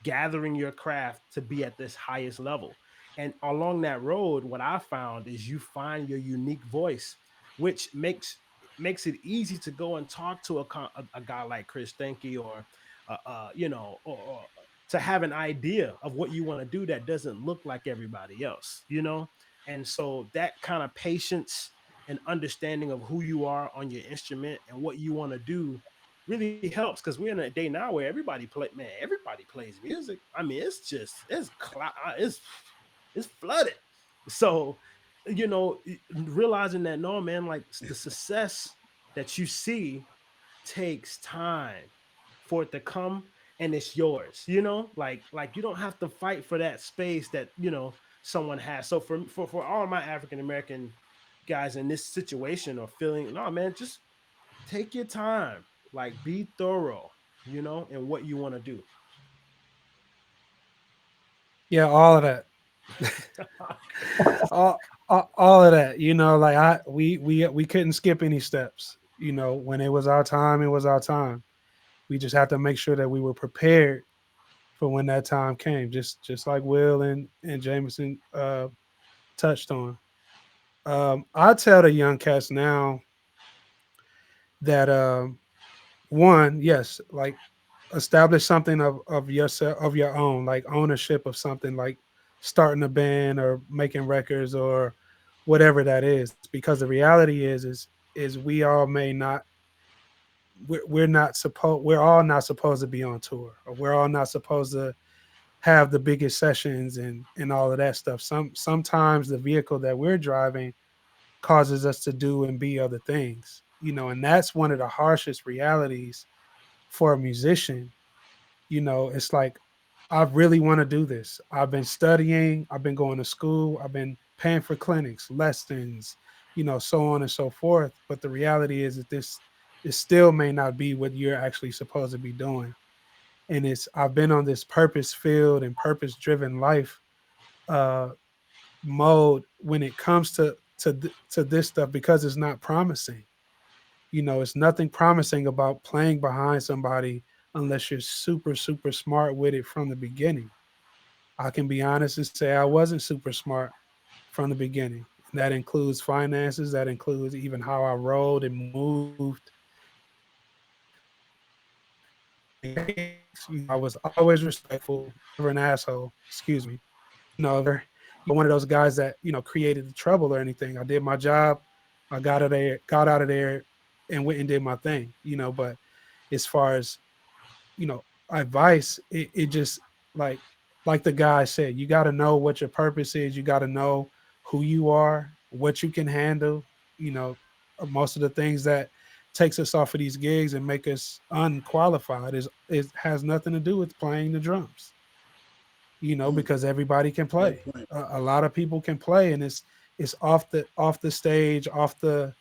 S4: gathering your craft to be at this highest level. And along that road, what I found is you find your unique voice, which makes makes it easy to go and talk to a guy like Chris Stanky, or or to have an idea of what you want to do that doesn't look like everybody else, you know. And so that kind of patience and understanding of who you are on your instrument and what you want to do really helps, because we're in a day now where everybody plays music. I mean, it's flooded. So, realizing that, no, man, like the success that you see takes time for it to come, and it's yours, like you don't have to fight for that space that someone has. So for all my African American guys in this situation or feeling, no, man, just take your time, like be thorough, in what you want to do.
S5: Yeah, all of that. All of that. Like we couldn't skip any steps. When it was our time, it was our time. We just had to make sure that we were prepared for when that time came. Just like Will and Jamison touched on. I tell the young cats now that one, yes, like establish something of yourself, of your own, like ownership of something, like starting a band or making records or whatever that is. Because the reality is we all may not, we're not supposed, we're all not supposed to be on tour, or we're all not supposed to have the biggest sessions and all of that stuff. Sometimes the vehicle that we're driving causes us to do and be other things, and that's one of the harshest realities for a musician. It's like, I really want to do this. I've been studying, I've been going to school, I've been paying for clinics, lessons, so on and so forth. But the reality is that this, it still may not be what you're actually supposed to be doing. And I've been on this purpose filled and purpose driven life uh mode when it comes to this stuff, because it's not promising. It's nothing promising about playing behind somebody unless you're super, super smart with it from the beginning. I can be honest and say I wasn't super smart from the beginning. And that includes finances, that includes even how I rolled and moved. I was always respectful, never an asshole, excuse me. One of those guys that, created the trouble or anything. I did my job, I got out of there and went and did my thing, but as far as you know advice, it just like like the guy said, you got to know what your purpose is, you got to know who you are, what you can handle. you know Most of the things that takes us off of these gigs and make us unqualified is it has nothing to do with playing the drums,
S3: Mm,
S5: because everybody can
S3: great
S5: play.
S3: point.
S5: A lot of people can play, and it's off the stage, off the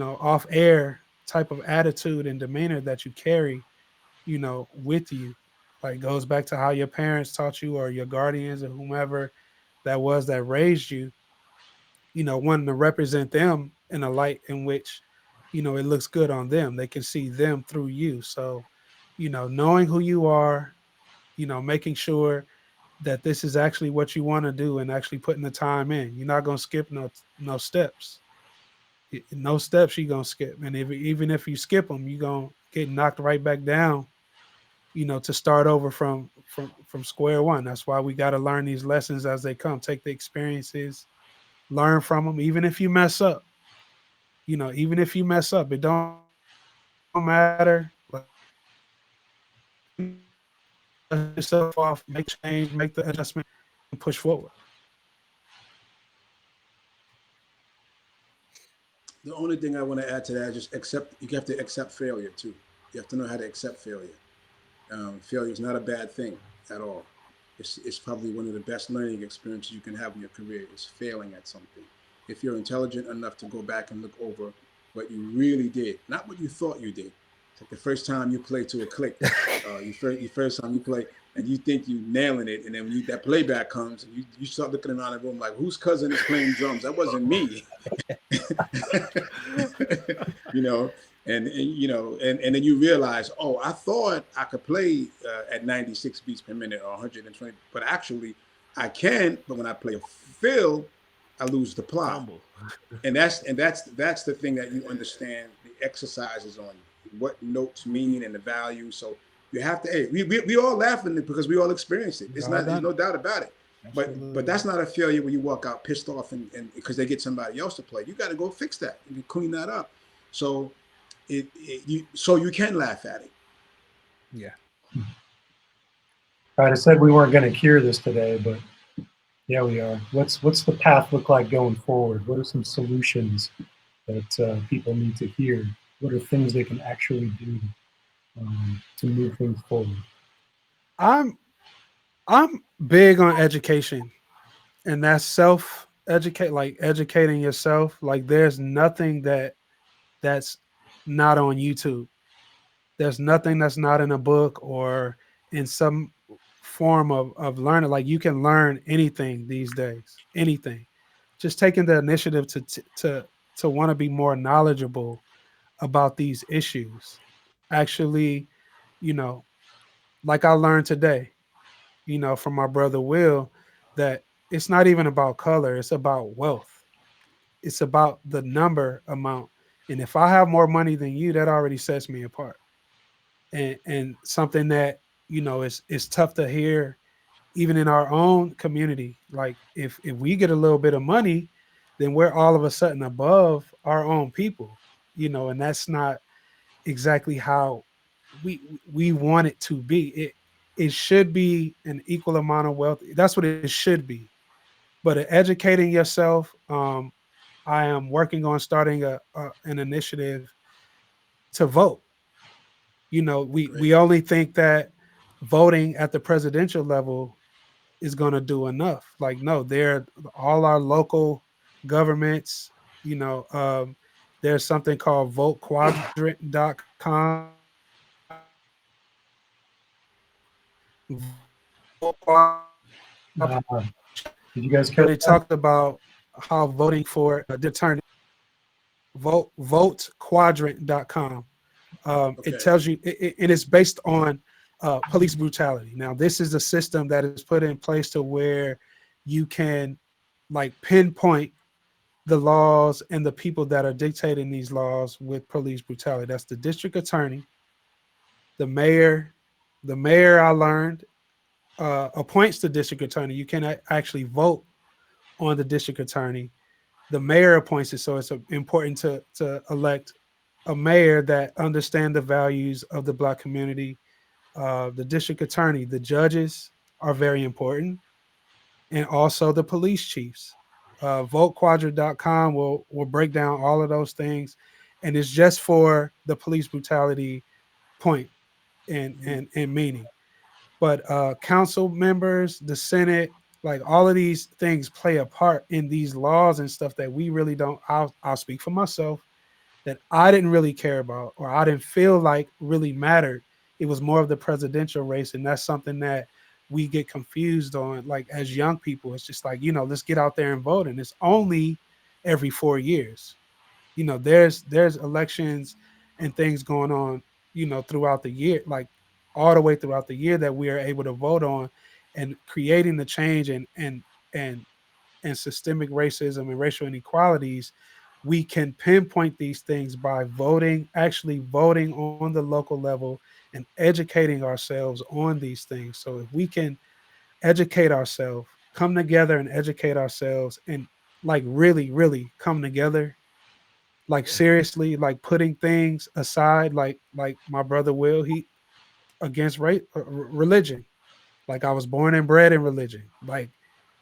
S5: off air type of attitude and demeanor that you carry, with you. Like, goes back to how your parents taught you, or your guardians, or whomever that was that raised you. Wanting to represent them in a light in which it looks good on them. They can see them through you. So, knowing who you are, making sure that this is actually what you want to do and actually putting the time in. You're not gonna skip no steps. No steps you're gonna skip. And even if you skip them, you're gonna get knocked right back down, to start over from square one. That's why we gotta learn these lessons as they come. Take the experiences, learn from them, even if you mess up. Even if you mess up, it don't matter. Like, dust yourself off, make the change, make the adjustment, and push forward.
S3: The only thing I want to add to that is just accept. You have to accept failure too. You have to know how to accept failure. Failure is not a bad thing at all. It's probably one of the best learning experiences you can have in your career is failing at something. If you're intelligent enough to go back and look over what you really did, not what you thought you did. It's like the first time you play to a click, your first time you play, and you think you nailing it, and then when that playback comes, and you start looking around the room like, whose cousin is playing drums? That wasn't me. you know, and then you realize, oh, I thought I could play at 96 beats per minute or 120, but actually I can. But when I play a fill, I lose the plot.
S4: Fumble.
S3: And that's the thing that you understand the exercises on what notes mean and the value. So you have to. Hey, we all laughing because we all experienced it.
S5: We
S3: It's
S5: all
S3: not. There's
S5: done
S3: no
S5: it.
S3: doubt about it. But
S4: Absolutely.
S3: that's not a failure when you walk out pissed off and because they get somebody else to play. You got to go fix that and clean that up. So you can laugh at it.
S5: Yeah.
S2: Right, I said we weren't going to cure this today, but yeah, we are. What's the path look like going forward? What are some solutions that people need to hear? What are things they can actually do to move things forward?
S5: I'm I'm big on education, and that's self educate, like educating yourself. Like there's nothing that's not on YouTube. There's nothing that's not in a book or in some form of learning. Like you can learn anything these days, anything. Just taking the initiative to want to be more knowledgeable about these issues. Actually, you know, like I learned today, from my brother Will, that it's not even about color, it's about wealth. It's about the number amount. And if I have more money than you, that already sets me apart. And something that, is tough to hear even in our own community. Like if we get a little bit of money, then we're all of a sudden above our own people, and that's not exactly how we want it to be. It should be an equal amount of wealth. That's what it should be. But educating yourself, I am working on starting an initiative to vote. We
S3: Great.
S5: only think that voting at the presidential level is going to do enough. Like, no, they're all our local governments. There's something called votequadrant.com.
S2: Uh, did you guys
S5: But
S2: catch
S5: it
S2: that?
S5: talked about how voting for deterrent votequadrant.com. It
S3: Okay.
S5: tells you, and it's based on police brutality. Now, this is a system that is put in place to where you can like pinpoint the laws and the people that are dictating these laws with police brutality. That's the district attorney, the mayor. The mayor, I learned, appoints the district attorney. You can actually vote on the district attorney. The mayor appoints it, so it's important to elect a mayor that understand the values of the Black community. The district attorney, the judges are very important, and also the police chiefs. VoteQuadrant.com will break down all of those things, and it's just for the police brutality point
S3: Hmm.
S5: and meaning. But council members, the Senate, like all of these things play a part in these laws and stuff that we really don't. I'll speak for myself, that I didn't really care about or I didn't feel like really mattered. It was more of the presidential race, and that's something that we get confused on. Like as young people, it's just like, let's get out there and vote, and it's only every 4 years. There's elections and things going on, throughout the year, like all the way throughout the year that we are able to vote on, and creating the change and and systemic racism and racial inequalities. We can pinpoint these things by voting, actually voting on the local level and educating ourselves on these things. So if we can educate ourselves, come together and educate ourselves, and like really, really come together, like
S4: Yeah.
S5: seriously, like putting things aside, like my brother Will, he against religion. Like I was born and bred in religion. Like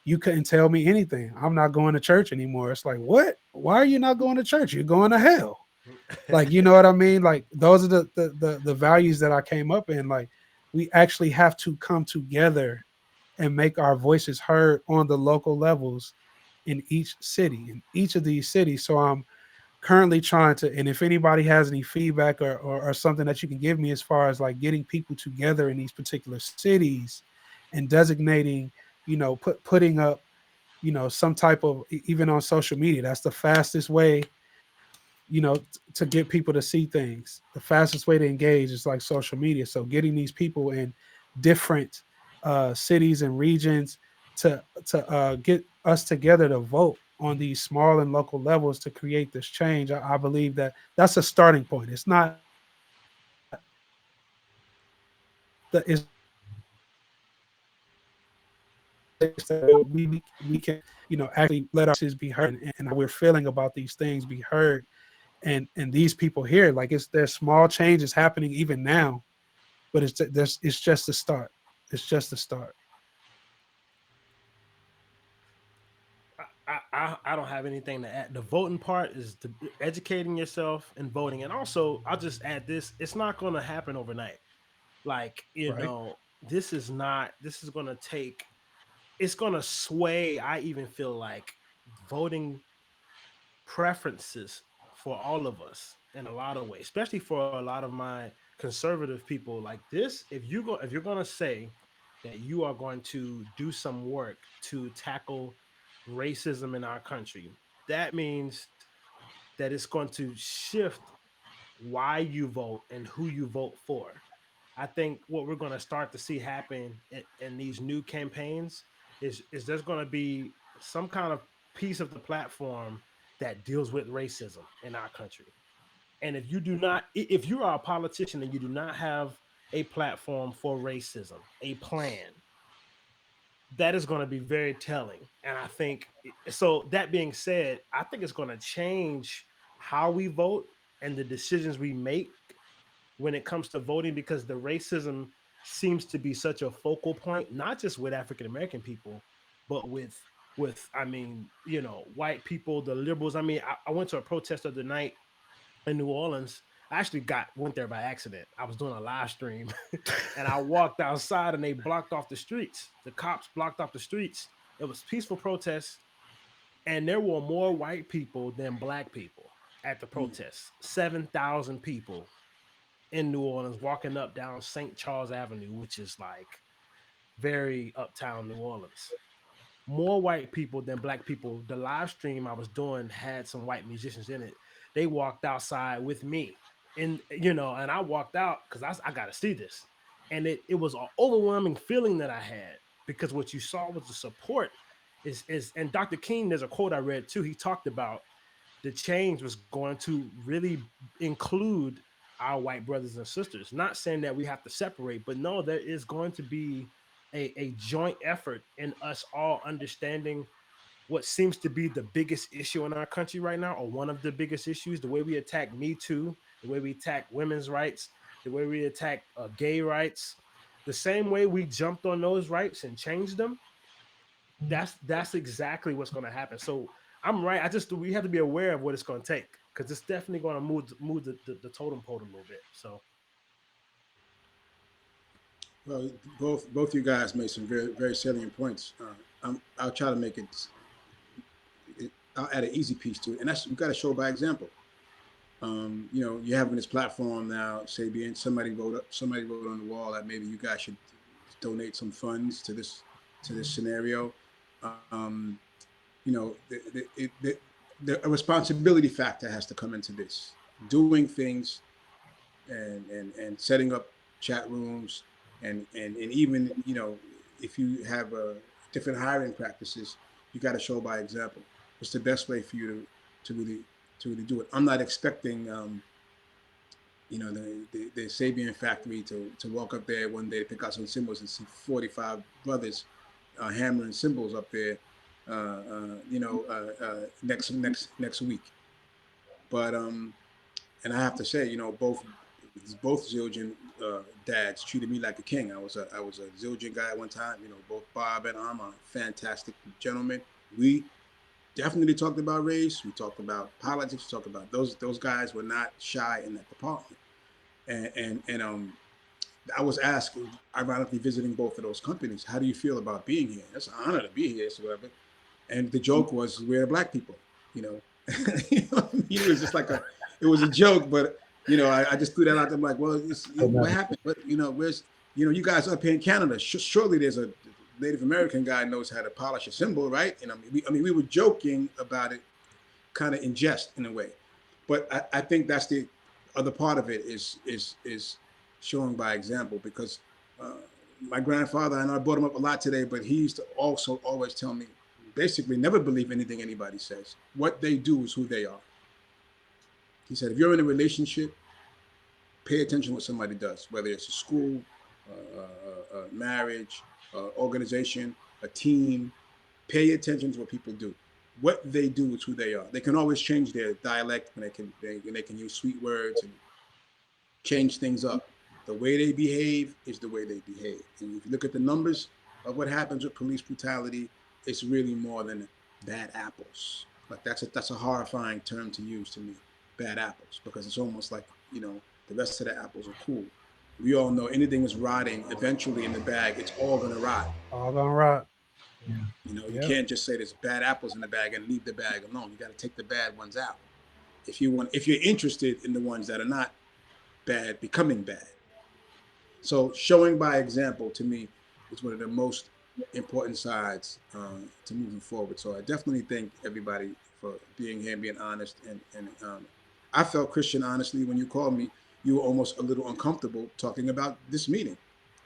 S5: you couldn't tell me anything. I'm not going to church anymore. It's like, what? Why are you not going to church? You're going to hell. Like, you know what I mean? Like those are the values that I came up in. Like we actually have to come together and make our voices heard on the local levels in each city, in each of these cities. So I'm currently trying to, and if anybody has any feedback or something that you can give me as far as like getting people together in these particular cities and designating, putting up, some type of, even on social media, that's the fastest way, to get people to see things. The fastest way to engage is like social media. So getting these people in different cities and regions to get us together to vote on these small and local levels to create this change. I believe that that's a starting point. It's not the it's we can, you know, actually let our voices be heard, and how we're feeling about these things be heard, and these people here, like, it's there's small changes happening even now, but it's just the start. It's just the start.
S4: I don't have anything to add. The voting part is educating yourself and voting, and also I'll just add this: it's not going to happen overnight. Like,
S5: Right.
S4: this is not. This is going to take. It's going to sway. I even feel like voting preferences for all of us in a lot of ways, especially for a lot of my conservative people. Like this, if you're going to say that you are going to do some work to tackle racism in our country, that means that it's going to shift why you vote and who you vote for. I think what we're going to start to see happen in these new campaigns is there's going to be some kind of piece of the platform that deals with racism in our country. And if you do not, if you are a politician and you do not have a platform for racism, a plan, that is going to be very telling. And I think so. That being said, I think it's going to change how we vote and the decisions we make when it comes to voting, because the racism seems to be such a focal point, not just with African American people, but with I mean, white people, the liberals. I mean, I went to a protest of the night in New Orleans. I actually got went there by accident. I was doing a live stream and I walked outside and they blocked off the streets. The cops blocked off the streets. It was peaceful protests, and there were more white people than black people at the protests. 7,000 people in New Orleans walking up down St. Charles Avenue, which is like very uptown New Orleans. More white people than black people. The live stream I was doing had some white musicians in it. They walked outside with me, and I walked out because I got to see this, and it was an overwhelming feeling that I had, because what you saw was the support. Is And Dr. King, there's a quote I read too. He talked about the change was going to really include our white brothers and sisters. Not saying that we have to separate, but no, there is going to be a joint effort in us all understanding what seems to be the biggest issue in our country right now, or one of the biggest issues: the way we attack Me Too, the way we attack women's rights, the way we attack gay rights, the same way we jumped on those rights and changed them. That's exactly what's going to happen. So I'm right. I just we have to be aware of what it's going to take, because it's definitely going to move the totem pole a little bit. So
S3: Well, both you guys made some very very salient points. I'll try to make I'll add an easy piece to it, and that's, you got to show by example. You're having this platform now. Say, being somebody wrote on the wall that maybe you guys should donate some funds to this scenario. Um, a responsibility factor has to come into this. Doing things and setting up chat rooms, and even, if you have different hiring practices, you got to show by example. It's the best way for you to really do it. I'm not expecting the Sabian factory to walk up there one day, pick out some cymbals, and see 45 brothers hammering cymbals up there, next week. But and I have to say, both Zildjian dads treated me like a king. I was a Zildjian guy at one time. Both Bob and Am are fantastic gentlemen. We definitely talked about race. We talked about politics. We talked about those guys were not shy in that department. And I was asked, ironically, visiting both of those companies, how do you feel about being here? It's an honor to be here, so whatever. And the joke was, we're black people, you know. It was just like it was a joke, but I just threw that out there. I'm like, well, what happened? But where's, you guys up here in Canada, surely there's a Native American guy knows how to polish a cymbal, right? And we were joking about it, kind of in jest in a way, but I think that's the other part of it is showing by example, because uh, my grandfather, I know I brought him up a lot today, but he used to also always tell me, basically never believe anything anybody says. What they do is who they are. He said, if you're in a relationship, pay attention to what somebody does, whether it's a school, marriage, organization, a team. Pay attention to what people do. What they do is who they are. They can always change their dialect, and they can use sweet words and change things up. The way they behave is the way they behave. And if you look at the numbers of what happens with police brutality, it's really more than bad apples. Like that's a horrifying term to use to me, bad apples, because it's almost like the rest of the apples are cool. We all know anything is rotting eventually in the bag. It's all gonna rot.
S5: All gonna rot.
S3: You
S5: Yep.
S3: can't just say there's bad apples in the bag and leave the bag alone. You got to take the bad ones out. If you're interested in the ones that are not bad becoming bad. So showing by example to me is one of the most important sides to moving forward. So I definitely thank everybody for being here and being honest. And I felt, Christian, honestly, when you called me, you were almost a little uncomfortable talking about this meeting.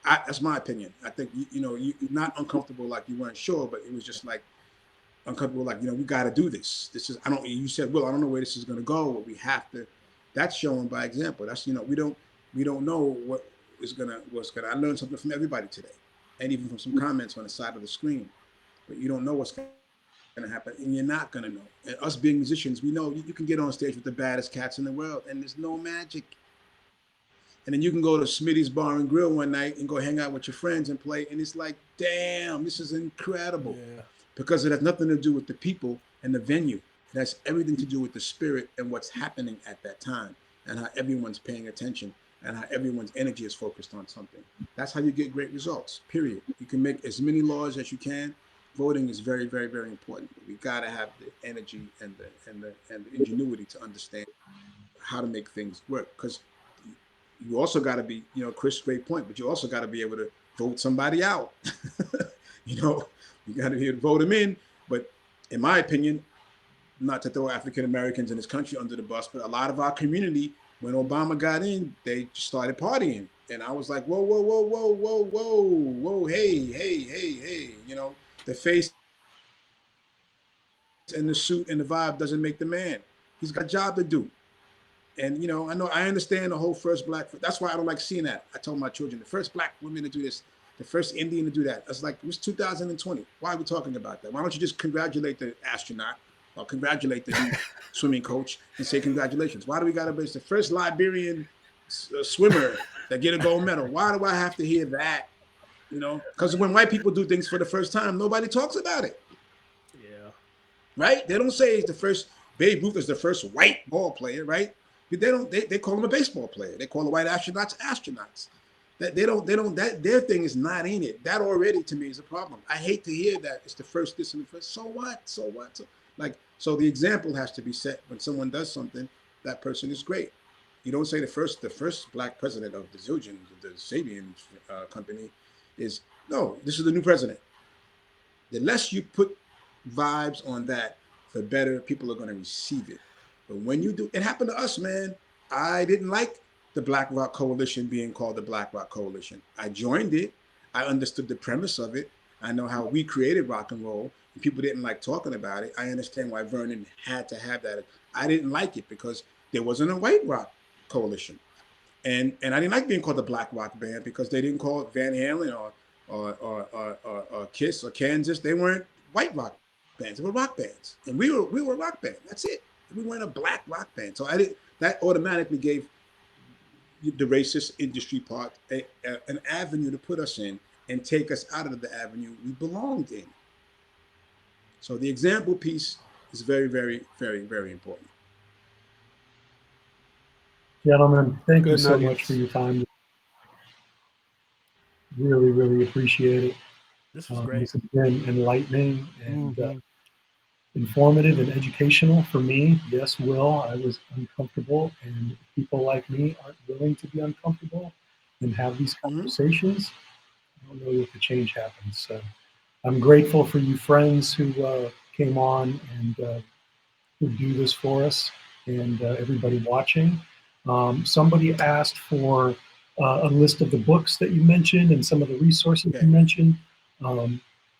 S3: That's my opinion. I think you're not uncomfortable like you weren't sure, but it was just like uncomfortable, like we got to do this. This is I don't. You said, well, I don't know where this is going to go. But we have to. That's showing by example. That's we don't know what's gonna. I learned something from everybody today, and even from some comments on the side of the screen. But you don't know what's going to happen, and you're not going to know. And us being musicians, we know you can get on stage with the baddest cats in the world, and there's no magic. And then you can go to Smitty's Bar and Grill one night and go hang out with your friends and play. And it's like, damn, this is incredible.
S4: Yeah.
S3: Because it has nothing to do with the people and the venue. It has everything to do with the spirit and what's happening at that time and how everyone's paying attention and how everyone's energy is focused on something. That's how you get great results, period. You can make as many laws as you can. Voting is very, very, very important. We got to have the energy and the ingenuity to understand how to make things work. Because you also got to be, Chris, great point, but you also got to be able to vote somebody out. You got to be able to vote them in. But in my opinion, not to throw African Americans in this country under the bus, but a lot of our community, when Obama got in, they started partying. And I was like, whoa, whoa, whoa, whoa, whoa, whoa, whoa, hey, hey, hey, hey. The face and the suit and the vibe doesn't make the man. He's got a job to do. And I understand the whole first black. That's why I don't like seeing that. I told my children, the first black woman to do this, the first Indian to do that. It's like, it was 2020. Why are we talking about that? Why don't you just congratulate the astronaut or congratulate the new swimming coach and say congratulations? Why do we got to be the first Liberian swimmer that get a gold medal? Why do I have to hear that? Because when white people do things for the first time, nobody talks about it.
S4: Yeah.
S3: Right? They don't say it's the first. Babe Ruth is the first white ball player, right? They call him a baseball player. They call the white astronauts astronauts. That their thing is not in it. That already to me is a problem. I hate to hear that it's the first this and the first. So what? So the example has to be set when someone does something. That person is great. You don't say the first black president of the Zildjian, the Sabian company is no. This is the new president. The less you put vibes on that, the better people are going to receive it. But when you do, it happened to us, man. I didn't like the Black Rock Coalition being called the Black Rock Coalition. I joined it. I understood the premise of it. I know how we created rock and roll, and people didn't like talking about it. I understand why Vernon had to have that. I didn't like it because there wasn't a white rock coalition. And I didn't like being called the Black Rock Band because they didn't call it Van Halen or Kiss or Kansas. They weren't white rock bands. They were rock bands. And we were a rock band. That's it. We weren't a black rock band. So that automatically gave the racist industry part an avenue to put us in and take us out of the avenue we belonged in. So the example piece is very, very, very, very important.
S2: Gentlemen, thank you
S5: Good
S2: so
S5: nuggets.
S2: much for your time. Really, really appreciate it.
S4: This was great.
S2: This has been enlightening and
S4: Mhm.
S2: informative and educational for me. Yes, Will, I was uncomfortable, and people like me aren't willing to be uncomfortable and have these conversations. I don't know if the change happens. So I'm grateful for you friends who came on and who do this for us, and everybody watching. Somebody asked for a list of the books that you mentioned and some of the resources you mentioned.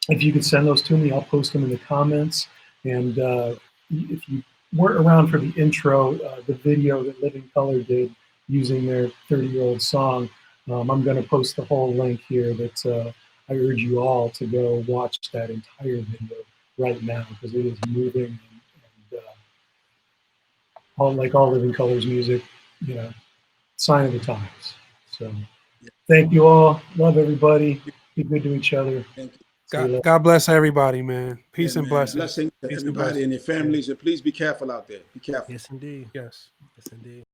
S2: if you could send those to me, I'll post them in the comments. And if you weren't around for the intro, the video that Living Color did using their 30-year-old song, I'm going to post the whole link here that I urge you all to go watch that entire video right now, because it is moving and all, like all Living Color's music, you know, sign of the times. So thank you all. Love everybody. Be good to each other.
S3: Thank you.
S5: God bless everybody, man. Peace
S3: Yeah,
S5: and
S3: man.
S5: blessings.
S3: Blessings to
S5: Peace and
S3: everybody and
S5: blessings.
S3: their families, and please be careful out there. Be careful.
S4: Yes, indeed.
S5: Yes.
S4: Yes, indeed.